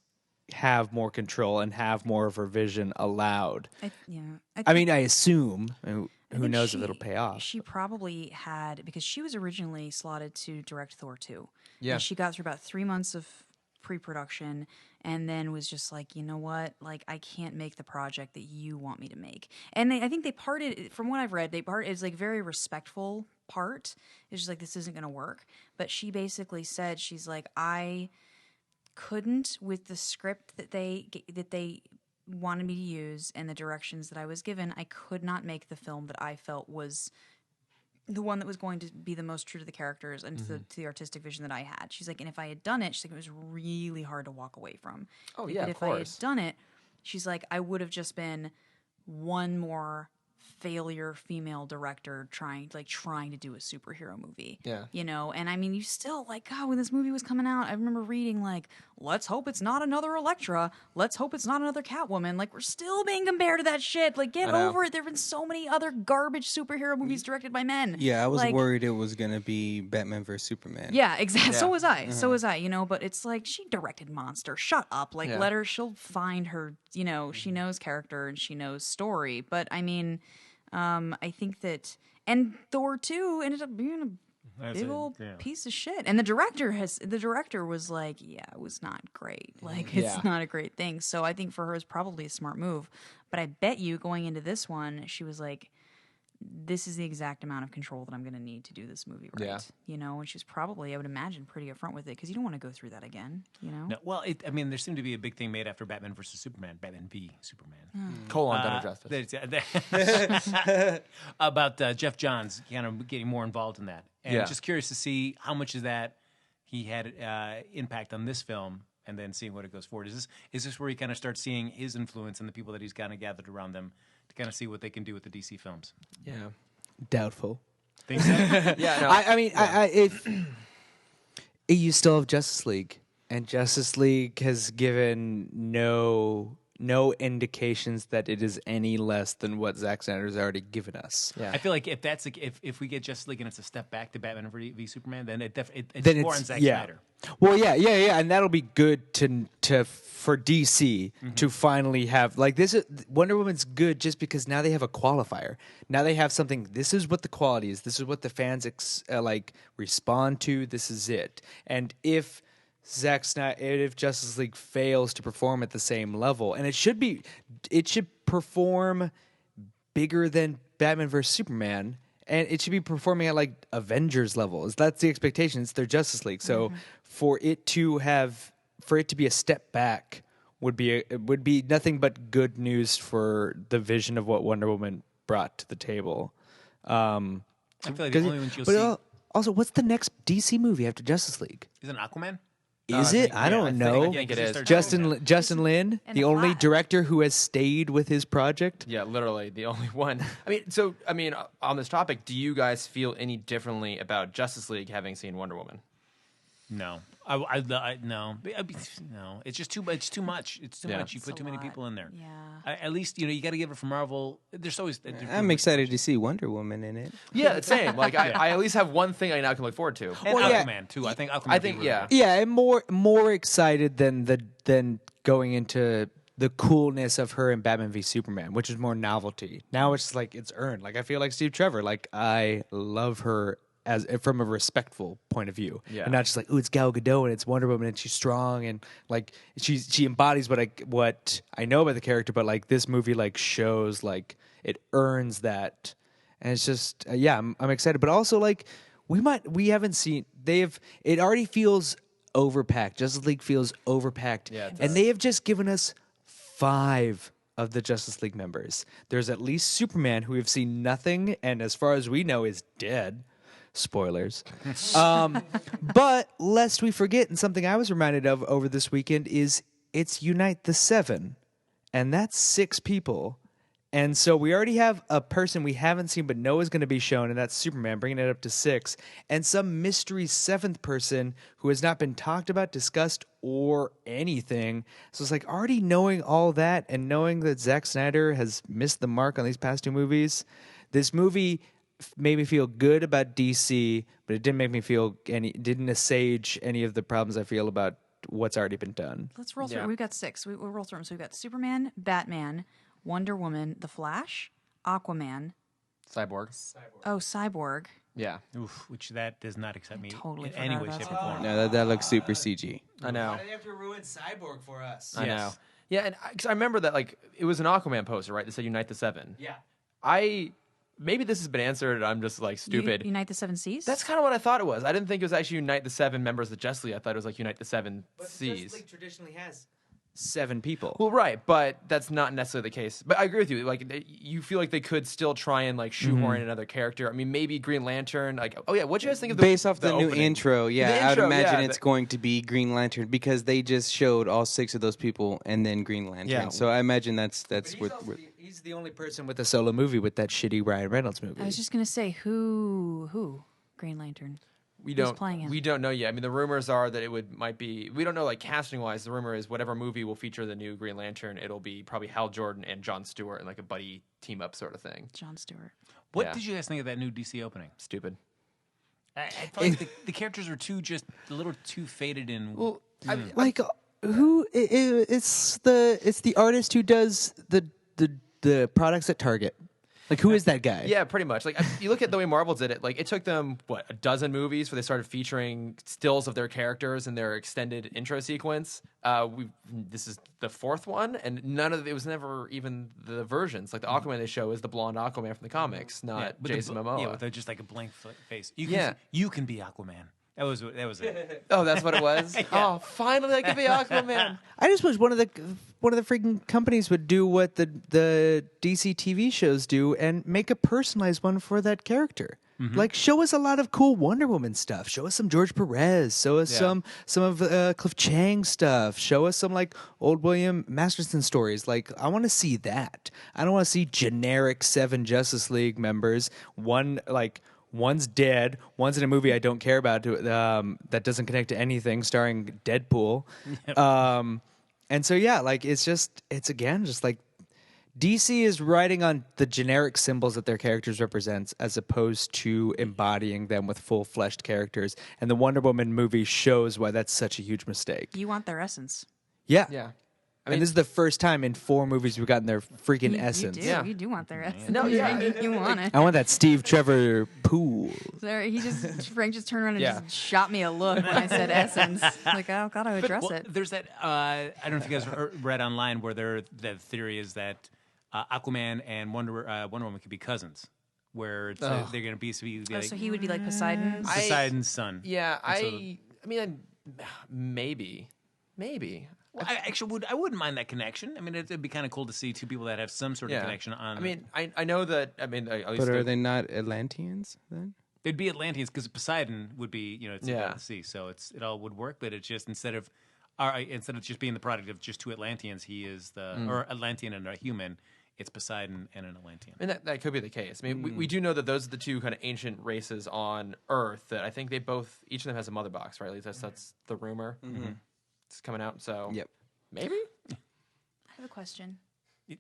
have more control and have more of her vision allowed. I mean, I assume. Who think knows if it'll pay off? She probably had, because she was originally slotted to direct Thor 2. Yeah. And she got through about 3 months of pre-production and then was just like, you know what? Like, I can't make the project that you want me to make. And I think they parted, from what I've read, it's like very respectful part. It's just like, this isn't going to work. But she basically said, she's like, I couldn't with the script that they wanted me to use and the directions that I was given, I could not make the film that I felt was the one that was going to be the most true to the characters and to the artistic vision that I had. She's like, and if I had done it, she's like, it was really hard to walk away from. Oh, But yeah, if of I had course. done it, she's like, I would have just been one more failure female director trying to do a superhero movie. Yeah. You know, and I mean, you still like, God, when this movie was coming out, I remember reading like, let's hope it's not another Elektra. Let's hope it's not another Catwoman. Like, we're still being compared to that shit. Like, get over it. There have been so many other garbage superhero movies directed by men. Yeah, I was Like, worried it was gonna be Batman vs Superman. yeah, exactly. So was I. So was I. You know, but it's like she directed Monster. Shut up. Like, Yeah. let her. She'll find her. You know, she knows character and she knows story. But I mean, I think that, and Thor 2 ended up being a big old piece of shit. And the director was like, yeah, it was not great. Like, it's not a great thing. So I think for her, it's probably a smart move. But I bet you going into this one, she was like, this is the exact amount of control that I'm going to need to do this movie right. Yeah. You know, and she's probably, I would imagine, pretty upfront with it because you don't want to go through that again, you know? No, well, I mean, there seemed to be a big thing made after Batman versus Superman, Batman v Superman. Colon Dawn of Justice. About Jeff Johns kind of getting more involved in that. And Yeah. just curious to see how much of that he had impact on this film and then seeing what it goes forward. Is this where he kind of starts seeing his influence and the people that he's kind of gathered around them to kind of see what they can do with the DC films? Yeah. Doubtful. Think so? Yeah. No. I mean, if you still have Justice League, and Justice League has given no indications that it is any less than what Zack Snyder's already given us. Yeah. I feel like if that's if we get Justice League and it's a step back to Batman v Superman, then it's Then more on Zack Snyder. Well, yeah, and that'll be good to for DC to finally have like this. Wonder Woman's good just because now they have a qualifier. Now they have something. This is what the quality is. This is what the fans respond to. This is it. And if Zack Snyder, if Justice League fails to perform at the same level, and it should perform bigger than Batman vs Superman, and it should be performing at like Avengers levels. That's the expectation. It's their Justice League. So for it to be a step back would be nothing but good news for the vision of what Wonder Woman brought to the table. I feel like the only ones you'll see Also, what's the next DC movie after Justice League? is an Aquaman. Is it? I don't know. I think it is. Justin Lin, And the The only Flash. director who has stayed with his project. Yeah, literally the only one. I mean, on this topic, do you guys feel any differently about Justice League having seen Wonder Woman? No, I no. No, it's just too. It's too much. It's too Yeah. much. You It's put a too many lot. people in there. Yeah. At least you got to give it from Marvel. There's always. I'm excited to see Wonder Woman in it. Yeah, it's same. Like I at least have one thing I now can look forward to. And Well, yeah. Aquaman too. I think Aquaman. I think yeah. Yeah, and more excited than going into the coolness of her in Batman v Superman, which is more novelty. Now it's like it's earned. Like I feel like Steve Trevor. Like I love her as from a respectful point of view, Yeah. and not just like, oh, it's Gal Gadot and it's Wonder Woman and she's strong and like she embodies what I know about the character, but like this movie like shows like it earns that, and it's just I'm excited, but also like we haven't seen it already feels overpacked. Justice League feels overpacked, Yeah, it and they have just given us 5 of the Justice League members. There's at least Superman, who we've seen nothing, and as far as we know, is dead. Spoilers. But lest we forget, and something I was reminded of over this weekend is it's Unite the 7, and that's 6 people. And so we already have a person we haven't seen but know is going to be shown, and that's Superman, bringing it up to 6, and some mystery 7th person who has not been talked about, discussed, or anything. So it's like already knowing all that and knowing that Zack Snyder has missed the mark on these past 2 movies, this movie made me feel good about DC, but it didn't make me didn't assuage any of the problems I feel about what's already been done. Let's roll through. Yeah. We've got 6. We'll roll through them. So we've got Superman, Batman, Wonder Woman, The Flash, Aquaman, Cyborg. Yeah, Oof, which that does not excite me Totally in any forgot way, about shape, or Cyborg. form. No, that looks super CG. I know. they have to ruin Cyborg for us? I know. Yeah, and because I remember that like it was an Aquaman poster, right? That said Unite the 7. Yeah. Maybe this has been answered, and I'm just like stupid. Unite the 7 Seas? That's kind of what I thought it was. I didn't think it was actually Unite the 7 members of the Justice League. I thought it was like Unite the 7 Seas. Justice League traditionally has 7 people. Well, right, but that's not necessarily the case. But I agree with you. Like, you feel like they could still try and like shoehorn in another character. I mean, maybe Green Lantern. Like, oh yeah, what do you guys think of the Based off the new opening? intro, The I would intro, imagine yeah, it's going to be Green Lantern because they just showed all 6 of those people and then Green Lantern. Yeah. So I imagine that's He's the only person with a solo movie with that shitty Ryan Reynolds movie. I was just going to say, who? Green Lantern. We Who's don't playing him? We don't know yet. I mean, the rumors are that might be. We don't know, like casting wise. The rumor is whatever movie will feature the new Green Lantern, it'll be probably Hal Jordan and Jon Stewart in like a buddy team up sort of thing. Jon Stewart. What Yeah. did you guys think of that new DC opening? Stupid. I felt like the characters were just a little too faded in. Well, like who? It's the artist who does the products at Target. Like, who is that guy? Yeah, pretty much. Like you look at the way Marvel did it. Like it took them a dozen movies where they started featuring stills of their characters in their extended intro sequence. This is the fourth one, and none of it was never even the versions. Like the Aquaman they show is the blonde Aquaman from the comics, not Jason Momoa. Yeah, with just like a blank face. You can be Aquaman. That was it. Oh, that's what it was. Oh, finally I can be Aquaman. I just wish one of the freaking companies would do what the DC TV shows do and make a personalized one for that character. Like, show us a lot of cool Wonder Woman stuff. Show us some George Perez. Show us some of Cliff Chang stuff. Show us some like old William Masterson stories. Like, I want to see that. I don't want to see generic 7 Justice League members. One's dead. One's in a movie I don't care about that doesn't connect to anything, starring Deadpool. And so like it's again just like DC is writing on the generic symbols that their characters represent, as opposed to embodying them with full-fleshed characters. And the Wonder Woman movie shows why that's such a huge mistake. You want their essence. Yeah. I mean, and this is the first time in 4 movies we've gotten their freaking essence. You do want their essence. No, you want it. I want that Steve Trevor pool. Frank just turned around and just shot me a look when I said essence. Like, oh, gotta address it. There's that. I don't know if you guys read online where the theory is that Aquaman and Wonder Woman could be cousins, where it's, they're going to be. So he would be like Poseidon's son. Yeah, I mean, maybe. Well, I wouldn't mind that connection. I mean, it'd be kind of cool to see 2 people that have some sort of connection on. I mean, I know that. I mean, at least but are they not Atlanteans then? They'd be Atlanteans because Poseidon would be, it's the sea, so it all would work. But it's just instead of just being the product of just 2 Atlanteans, he is or Atlantean and a human. It's Poseidon and an Atlantean. And that could be the case. I mean, we do know that those are the 2 kind of ancient races on Earth that I think each of them has a mother box, right? At least that's the rumor. Mm-hmm. It's coming out, so maybe. I have a question. I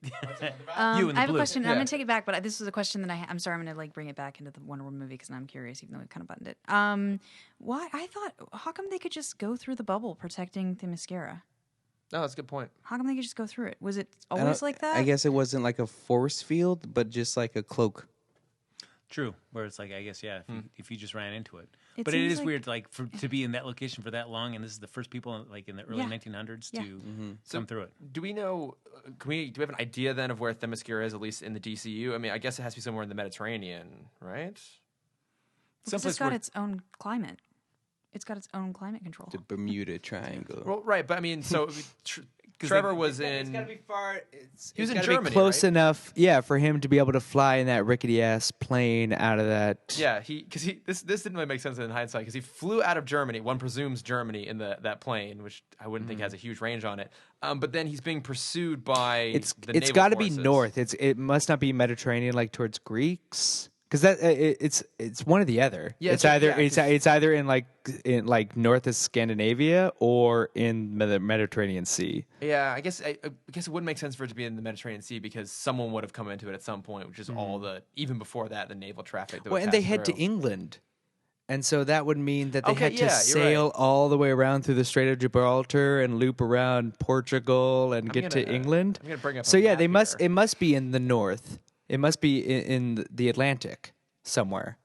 have a question. I'm going to take it back, but this is a question that I'm sorry. I'm going to bring it back into the Wonder Woman movie because I'm curious, even though we kind of buttoned it. Why? How come they could just go through the bubble protecting the mascara? No, that's a good point. How come they could just go through it? Was it always like that? I guess it wasn't like a force field, but just like a cloak. True, where it's like, I guess, if you just ran into it. But it is weird, like, to be in that location for that long, and this is the first people, like, in the early 1900s to come through it. Do we know, do we have an idea, then, of where Themyscira is, at least in the DCU? I mean, I guess it has to be somewhere in the Mediterranean, right? Because it's got its own climate. It's got its own climate control. The Bermuda Triangle. Well, right, but I mean, so Trevor was in. It's got to be far. He was in gotta Germany, be close right? enough, for him to be able to fly in that rickety ass plane out of that. Yeah, this didn't really make sense in hindsight because he flew out of Germany. One presumes Germany in that plane, which I wouldn't think has a huge range on it. But then he's being pursued by. It's naval got to be forces. north. It must not be Mediterranean, like towards Greeks. Because it's one or the other. Yeah, it's either in like north of Scandinavia or in the Mediterranean Sea. Yeah, I guess it wouldn't make sense for it to be in the Mediterranean Sea because someone would have come into it at some point, which is all even before that the naval traffic. That And they head to England, and so that would mean that they had to sail all the way around through the Strait of Gibraltar and loop around Portugal and get to England. I'm gonna bring up. So a map they must. here. It must be in the north. It must be in the Atlantic somewhere.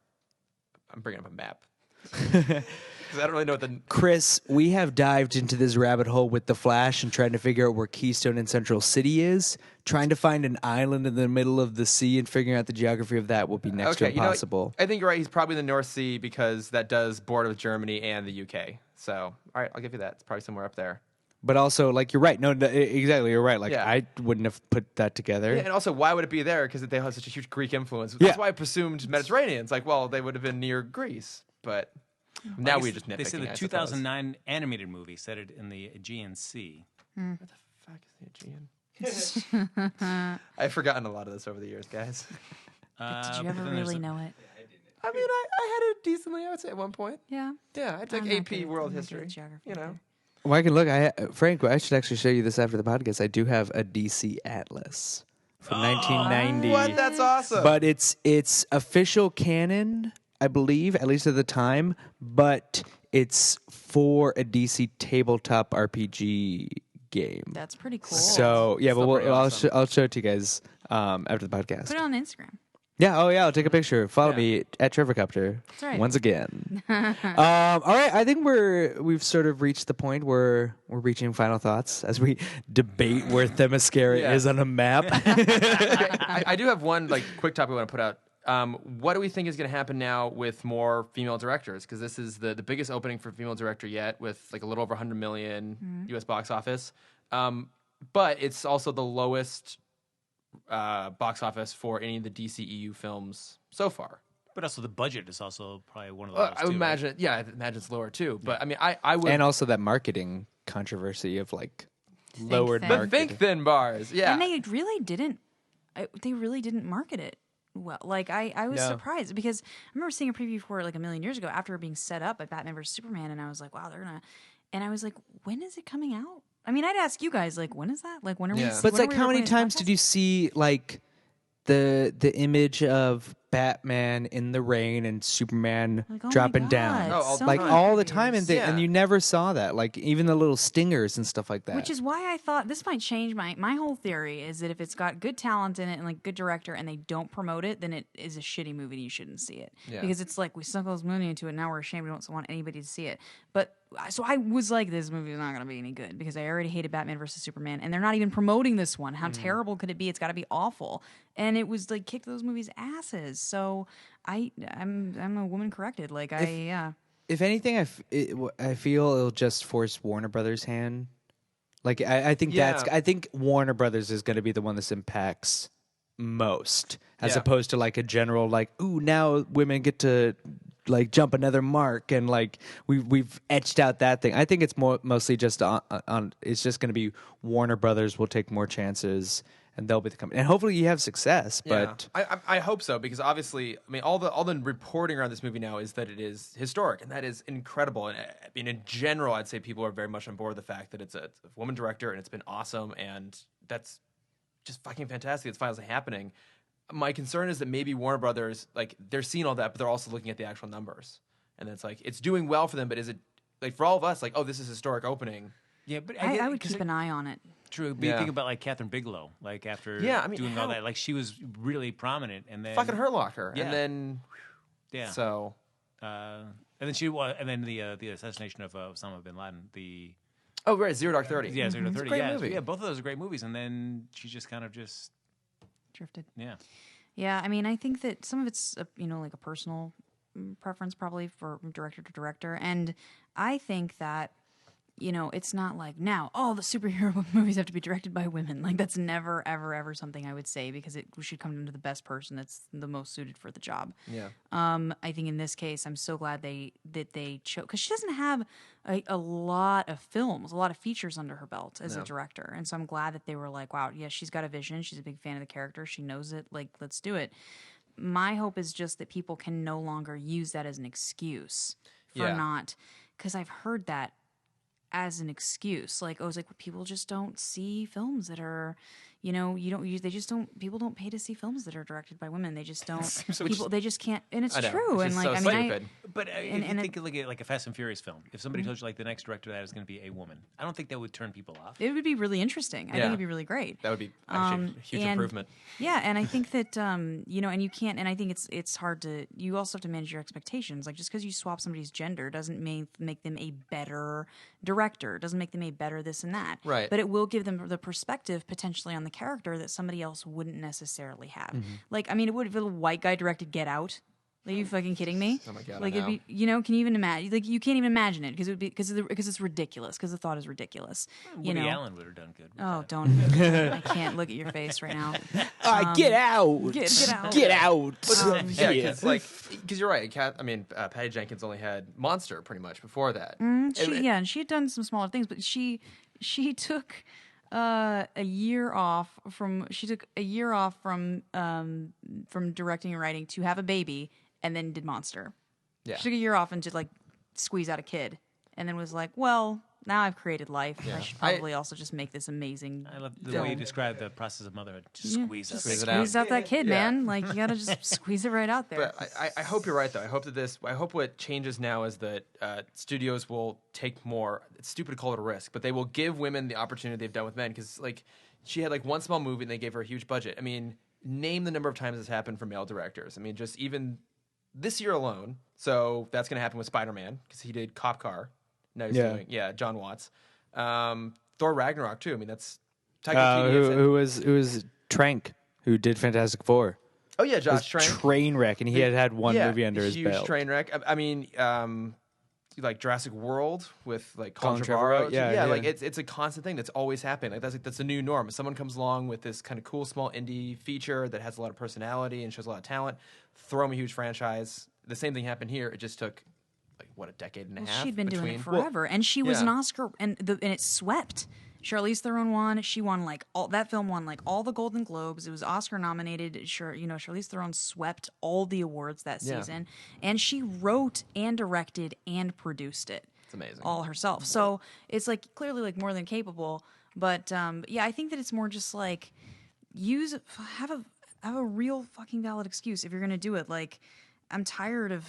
I'm bringing up a map because I don't really know what the. Chris, we have dived into this rabbit hole with The Flash and trying to figure out where Keystone and Central City is. Trying to find an island in the middle of the sea and figuring out the geography of that will be next to impossible. I think you're right. He's probably in the North Sea because that does border with Germany and the UK. So, all right, I'll give you that. It's probably somewhere up there. But also, like, you're right. No, exactly, you're right. Like, Yeah. I wouldn't have put that together. Yeah, and also, why would it be there? Because they have such a huge Greek influence. That's why I presumed Mediterranean. It's like, well, they would have been near Greece. But now we just nitpicking. They said the I 2009 animated movie set it in the Aegean Sea. suppose. What the fuck is the Aegean? I've forgotten a lot of this over the years, guys. Did you ever really know it? I mean, I had it decently, I would say, at one point. Yeah. Yeah, I took I'm not AP good- World I'm not good History. at geography You know. either. Well, I can look. Frank, I should actually show you this after the podcast. I do have a DC Atlas from 1990. What? That's awesome. But it's official canon, I believe, at least at the time. But it's for a DC tabletop RPG game. That's pretty cool. So yeah, Still but pretty awesome. I'll show it to you guys after the podcast. Put it on Instagram. Yeah. Oh, yeah. I'll take a picture. Follow me at Trevorcopter. That's right. Once again. All right. I think we've sort of reached the point where we're reaching final thoughts as we debate where Themyscira is on a map. I do have one quick topic I want to put out. What do we think is going to happen now with more female directors? Because this is the biggest opening for female director yet, with a little over 100 million U.S. box office. But it's also the lowest box office for any of the DCEU films so far. But also the budget is also probably one of the lowest. I would too, imagine, right? I imagine it's lower too. But I mean, I would, And also that marketing controversy of lowered thin. the marketing. think thin bars. Yeah, And they really didn't. They really didn't market it well. I was surprised because I remember seeing a preview for it a million years ago after being set up by Batman vs Superman, and I was like, wow, they're gonna. And I was like, when is it coming out? I mean, I'd ask you guys, when is that? When are we? But it's when are we how many recording this times podcast? did you see the image of Batman in the rain and Superman Oh my dropping God, down? all so the Like many all the previews. time, and Yeah. and you never saw that. Even the little stingers and stuff like that. Which is why I thought this might change my whole theory is that if it's got good talent in it and good director and they don't promote it, then it is a shitty movie and you shouldn't see it. Yeah. Because it's we sunk all this money into it, now we're ashamed we don't want anybody to see it. But so I was like, this movie is not going to be any good because I already hated Batman versus Superman and they're not even promoting this one. How terrible could it be? It's got to be awful. And it was kicked those movies' asses. So I'm a woman corrected. If anything, I feel it'll just force Warner Brothers' hand. I think I think Warner Brothers is going to be the one this impacts most, as Yeah. opposed to a general ooh, now women get to jump another mark, and we've etched out that thing. I think it's mostly just on it's just going to be Warner Brothers will take more chances. And they'll be the company, and hopefully you have success. But I hope so, because obviously, I mean, all the reporting around this movie now is that it is historic, and that is incredible. And I mean, in general, I'd say people are very much on board with the fact that it's a woman director, and it's been awesome, and that's just fucking fantastic. It's finally happening. My concern is that maybe Warner Brothers, they're seeing all that, but they're also looking at the actual numbers, and it's it's doing well for them, but is it for all of us oh, this is historic opening? Yeah, but I would keep an eye on it. True, but you think about Catherine Bigelow, after doing all that, she was really prominent, and then Fucking Hurt Locker, Yeah. and then yeah, so. and then the assassination of Osama bin Laden, Oh, right, Zero Dark 30. yeah, 0 to 30, It's a great yeah, movie. yeah, both of those are great movies, and then she just kind of just Drifted. yeah. Yeah, I mean, I think that some of it's a personal preference probably for director to director, and I think that it's not now all the superhero movies have to be directed by women. That's never ever something I would say because it should come down to the best person that's the most suited for the job. Yeah. I think in this case, I'm so glad they chose because she doesn't have a lot of films, a lot of features under her belt as a director, and so I'm glad that they were wow, yeah, she's got a vision. She's a big fan of the character. She knows it. Let's do it. My hope is just that people can no longer use that as an excuse for not, because I've heard that as an excuse, people just don't see films that are, people don't pay to see films that are directed by women. They just don't. They just can't, and it's I know, true. it's And just so stupid. But if you and think like a Fast and Furious film, if somebody told you the next director of that is going to be a woman, I don't think that would turn people off. it would be really interesting. I think it'd be really great. That would be actually a huge improvement. Yeah, and I think that and you can't, and I think it's hard to. You also have to manage your expectations. Just because you swap somebody's gender doesn't make them a better director. Doesn't make them a better this and that. Right. But it will give them the perspective potentially on the character that somebody else wouldn't necessarily have. I mean, it would if a white guy directed Get Out. Are you fucking kidding me? Oh my God, It'd be, can you even imagine? You can't even imagine it because it would be because it's ridiculous. Because the thought is ridiculous. Woody Allen would have done good. Oh, don't! I can't look at your face right now. get out, Get out! get out. Yeah, because you're right. Patty Jenkins only had Monster pretty much before that. and she had done some smaller things, but she took a year off from directing and writing to have a baby, and then did Monster. Yeah. She took a year off and just squeeze out a kid, and then was like, well, now I've created life. I should probably also just make this amazing. I love the way you describe the process of motherhood. Just squeeze Just it. squeeze out that kid, Yeah. man. You gotta just squeeze it right out there. But I hope you're right, though. I hope what changes now is that studios will take more. It's stupid to call it a risk, but they will give women the opportunity they've done with men. Because she had one small movie and they gave her a huge budget. I mean, name the number of times it's happened for male directors. I mean, just even this year alone. So that's going to happen with Spider-Man because he did Cop Car. Now he's doing John Watts. Thor Ragnarok too. I mean, that's Taika Waititi. Who was Trank, who did Fantastic Four. Oh yeah, Josh Trank. Train wreck, and he had one movie under his huge belt. Train wreck. I mean, like Jurassic World with like Colin Colin Trevorrow. Trevorrow, yeah. Like it's a constant thing that's always happening. Like that's a new norm. If someone comes along with this kind of cool small indie feature that has a lot of personality and shows a lot of talent, throw them a huge franchise. The same thing happened here. It just took like what, a decade and a half. She'd been doing it forever, and she was an Oscar, and it swept. Charlize Theron won. She won that film won like all the Golden Globes. It was Oscar nominated. Charlize Theron swept all the awards that season, and she wrote and directed and produced it. It's amazing, all herself. So it's like clearly like more than capable. But I think that it's more just like have a real fucking valid excuse if you're gonna do it. Like, I'm tired of.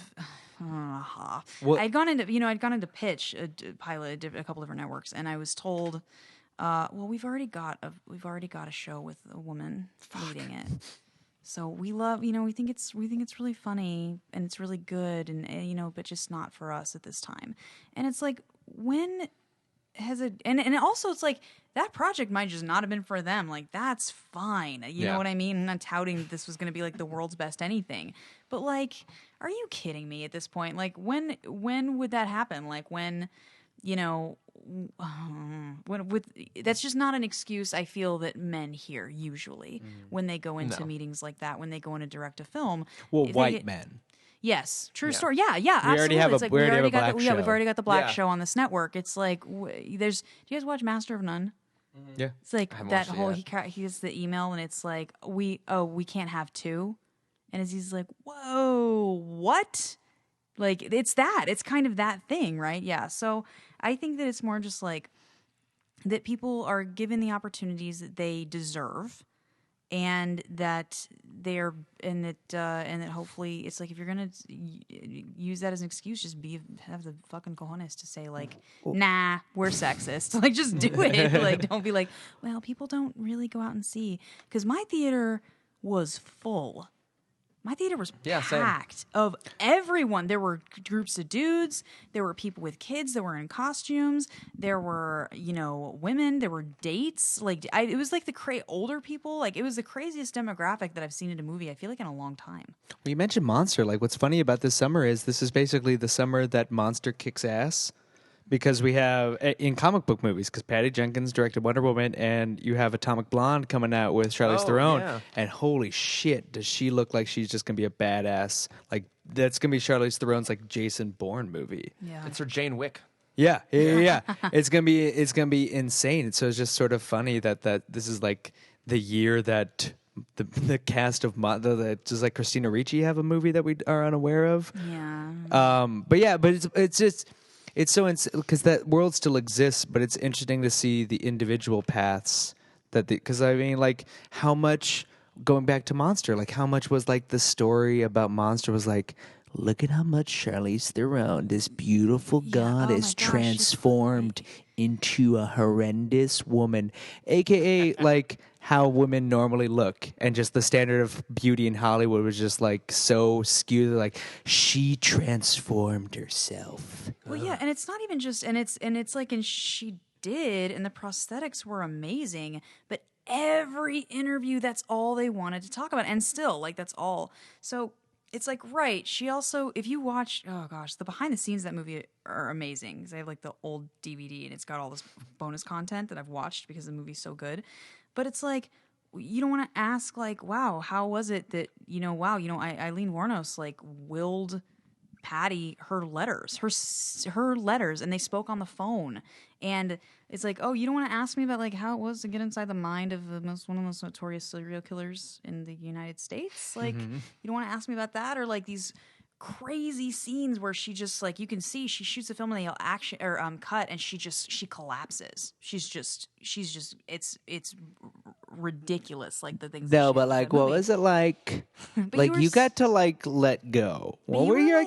I'd gone into pitch a pilot a couple different networks, and I was told, we've already got a show with a woman leading it. So we love, we think it's really funny and it's really good, and but just not for us at this time. And it's like, when has it? And also it's like, that project might just not have been for them. Like, that's fine. You know what I mean? I'm not touting this was going to be like the world's best anything, but like, are you kidding me at this point? Like, when would that happen? Like, when that's just not an excuse. I feel that men hear usually when they go into meetings like that, when they go in to direct a film. Well, white men. Yes, true story. Yeah, absolutely. We already have a black show. We've already got the black show on this network. It's like, do you guys watch Master of None? Yeah, it's like that whole he gets the email and it's like we can't have two, and he's like, whoa, what? Like, it's kind of that thing, right? Yeah. So I think that it's more just like that people are given the opportunities that they deserve, and that hopefully it's like, if you're gonna use that as an excuse, just have the fucking cojones to say like, nah, we're sexist. Like, just do it. Like, don't be like, well, people don't really go out and see, because my theater was full. My theater was packed of everyone. There were groups of dudes. There were people with kids that were in costumes. There were, women. There were dates. Like, it was like the older people. Like, it was the craziest demographic that I've seen in a movie, I feel like, in a long time. Well, you mentioned Monster. Like, what's funny about this summer is this is basically the summer that Monster kicks ass. Because we have, in comic book movies, because Patty Jenkins directed Wonder Woman, and you have Atomic Blonde coming out with Charlize Theron. Yeah. And holy shit, does she look like she's just going to be a badass. Like, that's going to be Charlize Theron's, like, Jason Bourne movie. Yeah. It's her Jane Wick. Yeah. It's gonna be insane. So it's just sort of funny that this is, like, the year that the cast of does, like, Christina Ricci have a movie that we are unaware of? Yeah. But it's just... It's so because that world still exists, but it's interesting to see the individual paths because I mean, like, how much, going back to Monster, like, how much was like the story about Monster was like, look at how much Charlize Theron, this beautiful goddess, transformed into a horrendous woman, aka like how women normally look, and just the standard of beauty in Hollywood was just like so skewed. Like, she transformed herself. Well, yeah, and it's not even just, and it's like, and she did, and the prosthetics were amazing, but every interview, that's all they wanted to talk about, and still, like, that's all. So it's like, right, she also, if you watch, oh gosh, the behind the scenes of that movie are amazing, because I have like the old DVD, and it's got all this bonus content that I've watched because the movie's so good. But it's like, you don't want to ask, like, wow, how was it that, Eileen Wuornos, like, willed Patty her letters, and they spoke on the phone. And it's like, oh, you don't want to ask me about, like, how it was to get inside the mind of one of the most notorious serial killers in the United States? Like, you don't want to ask me about that? Or, like, these crazy scenes where she just, like, you can see she shoots the film and they yell action or cut, and she collapses. She's just it's ridiculous, like, the things. No, but like, what was it like? Like, you got to, like, let go. What were your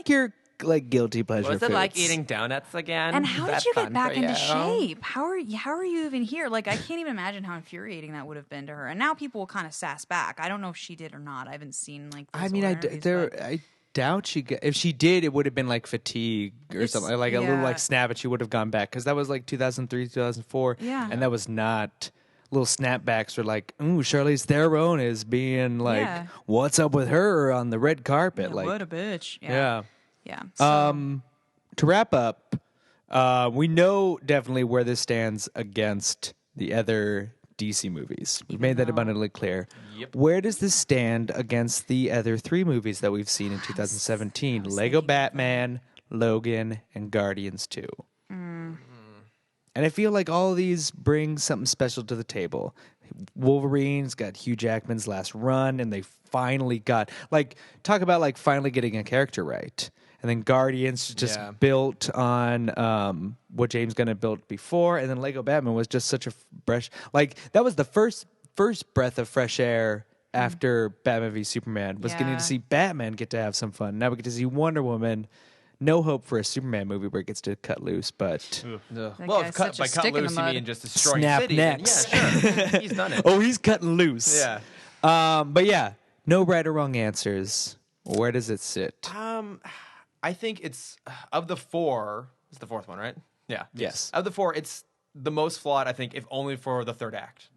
like guilty pleasure. Was it like foods. eating donuts again? And how Is did that you get fun back for into you? shape? How are you even here? Like, I can't even imagine how infuriating that would have been to her. And now people will kind of sass back. I don't know if she did or not. I haven't seen like. Those I mean, older interviews, but- I doubt she. If she did, it would have been like fatigue or something, like a little yeah. like snap, and she would have gone back because that was like 2003, 2004. Yeah. and that was not. Little snapbacks were like, ooh, Charlize Theron is being like, Yeah. what's up with her on the red carpet? Yeah, like, what a bitch. yeah. Yeah. So, To wrap up, we know definitely where this stands against the other DC movies. We've made that abundantly clear. Yep. Where does this stand against the other three movies that we've seen in 2017? Lego Batman, Logan, and Guardians 2. And I feel like all of these bring something special to the table. Wolverine's got Hugh Jackman's last run, and they finally got, like, talk about, like, finally getting a character right. And then Guardians just built on what James Gunn had built before. And then Lego Batman was just such a fresh, like, that was the first breath of fresh air after Batman v Superman, was getting Yeah. to see Batman get to have some fun. Now we get to see Wonder Woman. No hope for a Superman movie where it gets to cut loose, but Well, guy's if such a by stick cut in the loose you mud. mean just destroying Snap cities, then necks. yeah, sure. He's done it. oh, he's cutting loose. Yeah. But yeah, no right or wrong answers. Where does it sit? I think it's of the four. It's the fourth one, right? Yeah. Yes. Of the four, it's the most flawed. I think, if only for the third act.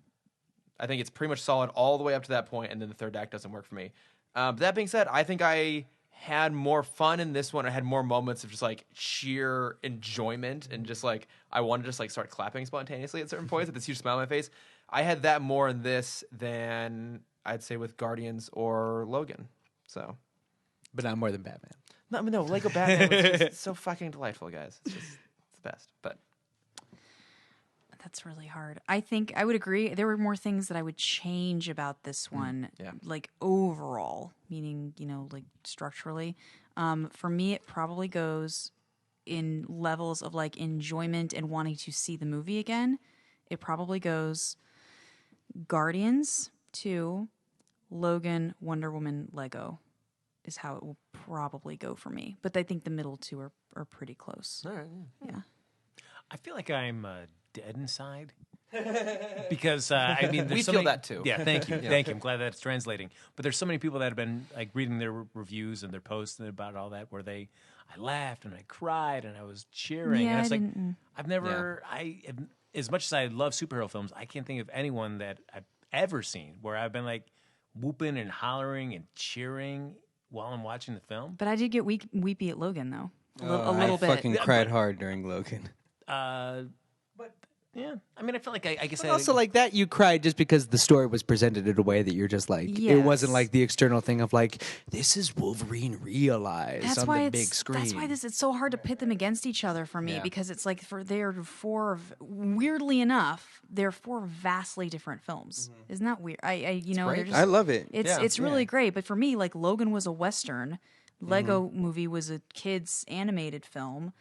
I think it's pretty much solid all the way up to that point, and then the third act doesn't work for me. But that being said, I think I had more fun in this one. I had more moments of just like sheer enjoyment and just like I wanted to just like start clapping spontaneously at certain points with this huge smile on my face. I had that more in this than I'd say with Guardians or Logan. So, But not more than Batman. no, Lego Batman was just so fucking delightful, guys. It's the best. But that's really hard. I think I would agree. There were more things that I would change about this one. yeah. Like overall, meaning, like structurally. For me, it probably goes in levels of like enjoyment and wanting to see the movie again. It probably goes Guardians 2, Logan, Wonder Woman, Lego is how it will probably go for me. But I think the middle two are pretty close. all right, Yeah. I feel like I'm dead inside because I mean, We there's so feel many, that too. Yeah, thank you. I'm glad that it's translating. But there's so many people that have been like reading their reviews and their posts about all that, where I laughed and I cried and I was cheering. Yeah, and I was I like, didn't- I've never, as much as I love superhero films, I can't think of anyone that I've ever seen where I've been like whooping and hollering and cheering while I'm watching the film. But I did get weepy at Logan, though. A I little bit. fucking cried hard during Logan. But yeah, I mean, I feel like I guess But also, like that, you cried just because the story was presented in a way that you're just like, it wasn't Yes. like the external thing of like, this is Wolverine realized That's on why the it's big screen. That's why it's so hard to pit them against each other for me, Yeah. because it's like weirdly enough, they're four vastly different films. Isn't that weird? They're just, I love it. It's really great, but for me, like Logan was a Western, Lego Movie was a kids animated film.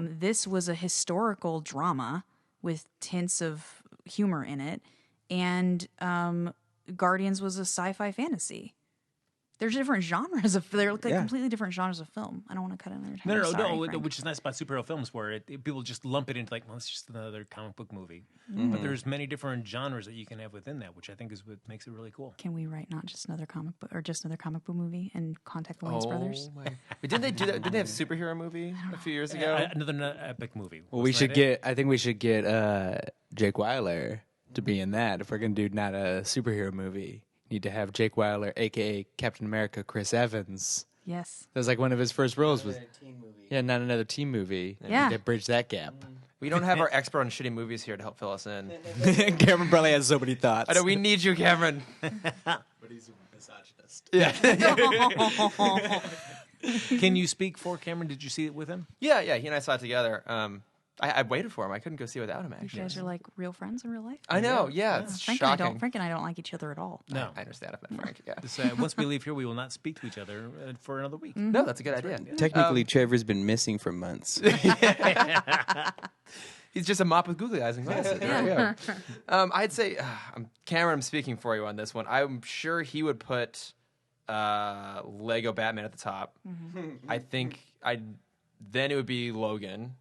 This was a historical drama with tints of humor in it, and Guardians was a sci-fi fantasy. There's different genres they're like completely different genres of film. I don't want to cut another time. No, Frank. which is nice about superhero films, where people just lump it into like, well, it's just another comic book movie. But there's many different genres that you can have within that, which I think is what makes it really cool. Can we write not just another comic book or just another comic book movie and contact the Wayans brothers? But didn't they do that? Didn't they have a superhero movie a few years ago? Another epic movie. Well, we Wasn't should that it? I think we should get Jake Weiler to be in that. If we're going to do not a superhero movie, need to have Jake Weiler, a.k.a. Captain America, Chris Evans. Yes. That was like one of his first roles. Yeah, not another team movie. Yeah. To bridge that gap. We don't have our expert on shitty movies here to help fill us in. Cameron probably has so many thoughts. I know we need you, Cameron. But he's a misogynist. Can you speak for Cameron? Did you see it with him? Yeah. He and I saw it together. I waited for him. I couldn't go see it without him. You Actually, guys are like real friends in real life? I know. Yeah, it's Frank shocking. and I don't like each other at all. No. I understand. I met Frank. Yeah. So, once we leave here, we will not speak to each other for another week. No, that's a good idea. Technically, Trevor's been missing for months. He's just a mop with googly eyes and glasses. There we go. I'd say, Cameron, I'm speaking for you on this one. I'm sure he would put Lego Batman at the top. I think then it would be Logan.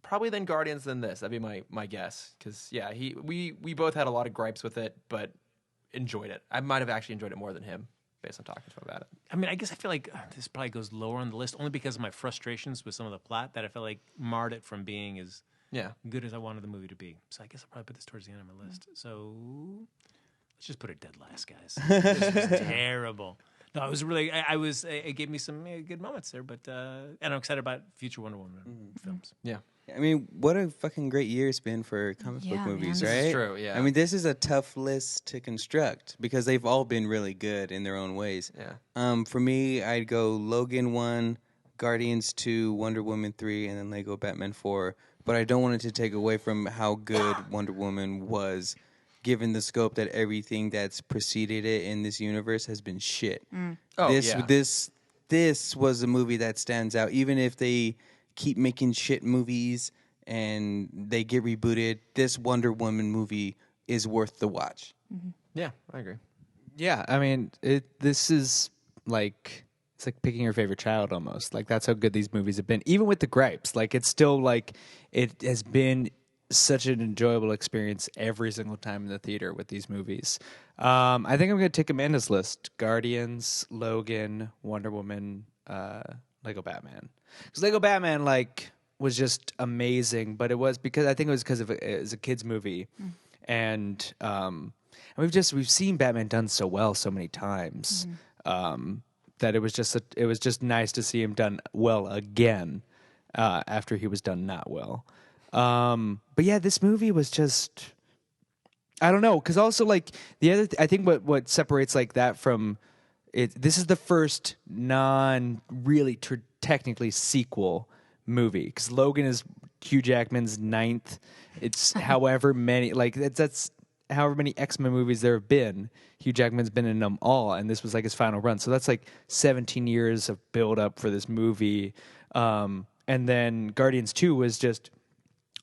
Probably then Guardians, then this. That'd be my guess. Because we both had a lot of gripes with it, but enjoyed it. I might have actually enjoyed it more than him, based on talking to him about it. I mean, I guess I feel like this probably goes lower on the list only because of my frustrations with some of the plot that I felt like marred it from being as good as I wanted the movie to be. So I guess I'll probably put this towards the end of my list. So let's just put it dead last, guys. This was terrible. No, it was really. It gave me some good moments there, but and I'm excited about future Wonder Woman films. Yeah. I mean, what a fucking great year it's been for comic book movies, man. right? This is true, yeah. I mean, this is a tough list to construct because they've all been really good in their own ways. Yeah. For me, I'd go Logan 1, Guardians 2, Wonder Woman 3, and then Lego Batman 4. But I don't want it to take away from how good Wonder Woman was, given the scope that everything that's preceded it in this universe has been shit. This was a movie that stands out, even if they keep making shit movies and they get rebooted. This Wonder Woman movie is worth the watch. Mm-hmm. Yeah, I agree. Yeah, I mean, this is like, it's like picking your favorite child almost. Like, that's how good these movies have been. Even with the gripes, like, it's still like, it has been such an enjoyable experience every single time in the theater with these movies. I think I'm going to take Amanda's list. Guardians, Logan, Wonder Woman, Lego Batman. Because Lego Batman, like, was just amazing, but I think it was because it was a kid's movie. And we've seen Batman done so well so many times that it was just nice to see him done well again after he was done not well. But yeah, this movie was just, I don't know, because also like the other, I think what separates like that from it, this is the first non-really technically sequel movie, because Logan is Hugh Jackman's 9th. It's however many, like that's however many X-Men movies there have been. Hugh Jackman's been in them all, and this was like his final run. So that's like 17 years of build up for this movie. And then Guardians 2 was just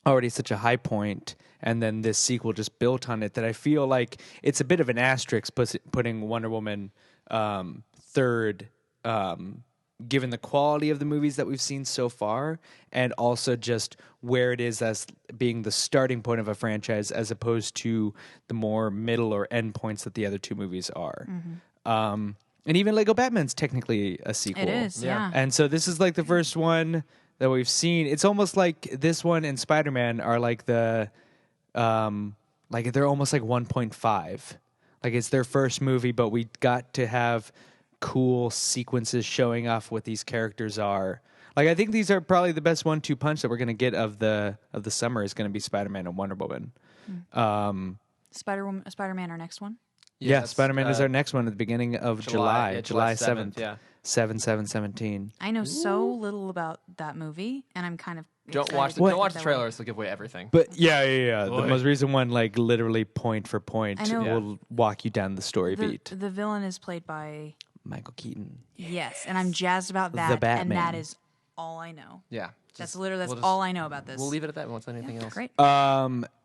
already such a high point, and then this sequel just built on it, that I feel like it's a bit of an asterisk putting Wonder Woman third, given the quality of the movies that we've seen so far, and also just where it is as being the starting point of a franchise as opposed to the more middle or end points that the other two movies are. And even Lego Batman's technically a sequel. It is, yeah. And so this is like the first one that we've seen. It's almost like this one and Spider-Man are like like they're almost like 1.5. Like it's their first movie, but we got to have cool sequences showing off what these characters are. Like I think these are probably the best 1-2 punch that we're going to get of the summer is going to be Spider-Man and Wonder Woman. Spider-Man, our next one. Yeah, Spider-Man is our next one at the beginning of July 7th. Yeah. 7/7/17. I know so little about that movie, and I'm kind of Don't excited watch to the get that trailers; they'll give away everything. But yeah. The most recent one, like literally point for point, I know. will walk you down the story beat. The villain is played by Michael Keaton. yes, and I'm jazzed about The that, and Batman. that is all I know. Yeah, That's all I know about this. We'll leave it at that. We won't say anything else. Great.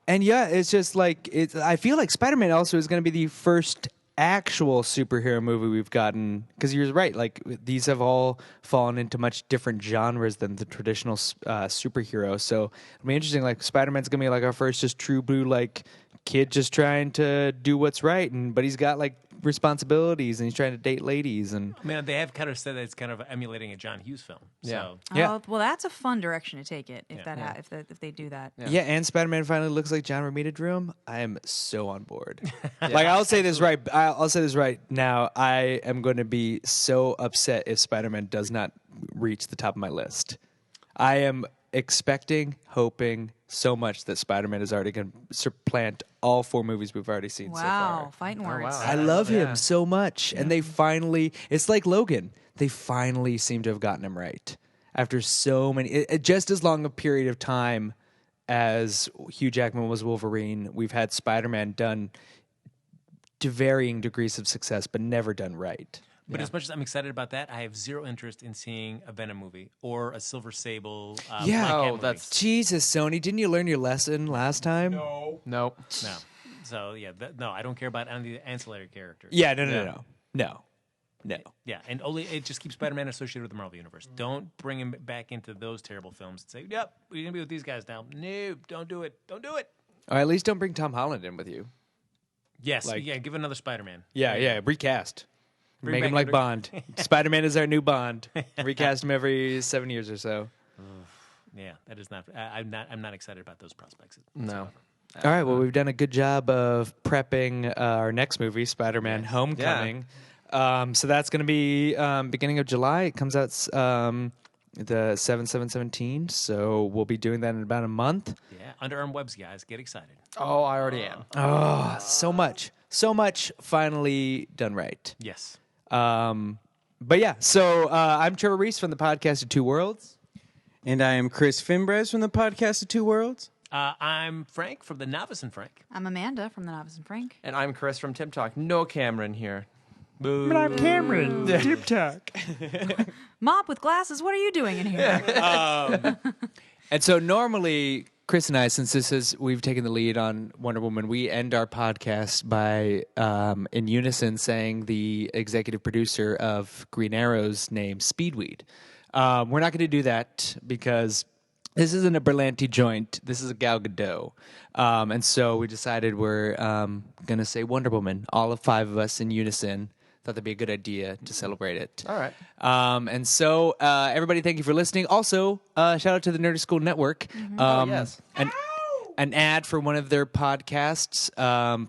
And yeah, it's just like I feel like Spider-Man also is going to be the first actual superhero movie we've gotten, because you're right, like these have all fallen into much different genres than the traditional superhero. So it'll be interesting. Like Spider-Man's gonna be like our first just true blue like kid just trying to do what's right, but he's got like responsibilities and he's trying to date ladies. And Man, they have kind of said that it's kind of emulating a John Hughes film. So. Yeah. Well, that's a fun direction to take it if if they do that. yeah, and Spider-Man finally looks like John Romita drew him. I am so on board. Like I'll say this right. I'll say this right now. I am going to be so upset if Spider-Man does not reach the top of my list. I am expecting, hoping so much that Spider-Man is already going to supplant all 4 movies we've already seen so far. Wow, fighting words. wow. I love him so much. And they finally, it's like Logan, they finally seem to have gotten him right. After so many, just as long a period of time as Hugh Jackman was Wolverine, we've had Spider-Man done to varying degrees of success, but never done right. But as much as I'm excited about that, I have zero interest in seeing a Venom movie or a Silver Sable. Black Cat movie. Jesus, Sony, didn't you learn your lesson last time? Nope. No. So yeah, no, I don't care about any of the ancillary characters. Yeah, no. No. Yeah, and only it just keeps Spider-Man associated with the Marvel Universe. Don't bring him back into those terrible films and say, yep, we're going to be with these guys now. No, don't do it. Don't do it. Or at least don't bring Tom Holland in with you. Yes, give another Spider-Man. Yeah, recast. Bring Make back him like Andrew- Bond. Spider-Man is our new Bond. Recast him every 7 years or so. Yeah, that is not. I'm not excited about those prospects. No. All right, well, we've done a good job of prepping our next movie, Spider-Man Homecoming. So that's going to be beginning of July. It comes out the 7/7/17, so we'll be doing that in about a month. Yeah, underarm webs, guys, get excited. Oh, I already am. Oh, so much finally done right. Yes. But yeah, so I'm Trevor Reese from the podcast of Two Worlds. And I am Chris Fimbres from the podcast of Two Worlds. I'm Frank from the Novice and Frank. I'm Amanda from the Novice and Frank. And I'm Chris from Timm Talk. No Cameron here. Boo. But I'm Cameron. Timm Talk. Mop with glasses, what are you doing in here? And so normally, Chris and I, since we've taken the lead on Wonder Woman, we end our podcast by in unison saying the executive producer of Green Arrow's name, Speedweed. We're not going to do that because this isn't a Berlanti joint. This is a Gal Gadot. And so we decided we're going to say Wonder Woman, all of 5 of us in unison. Thought that'd be a good idea to celebrate it. All right. And so, everybody, thank you for listening. Also, shout out to the Nerdist School Network. Yes. An ad for one of their podcasts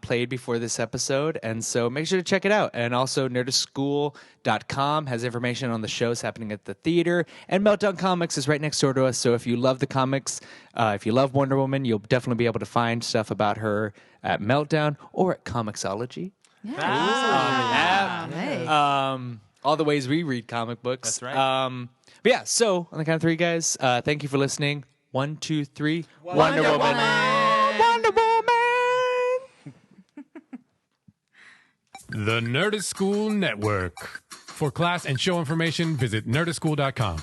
played before this episode. And so make sure to check it out. And also, nerdistschool.com has information on the shows happening at the theater. And Meltdown Comics is right next door to us. So if you love the comics, if you love Wonder Woman, you'll definitely be able to find stuff about her at Meltdown or at Comixology. Yeah. Hey. All the ways we read comic books. That's right. But yeah, so on the count of 3, guys, thank you for listening. 1, 2, 3. Wonder Woman. Wonder Woman. The Nerdist School Network. For class and show information, visit nerdistschool.com.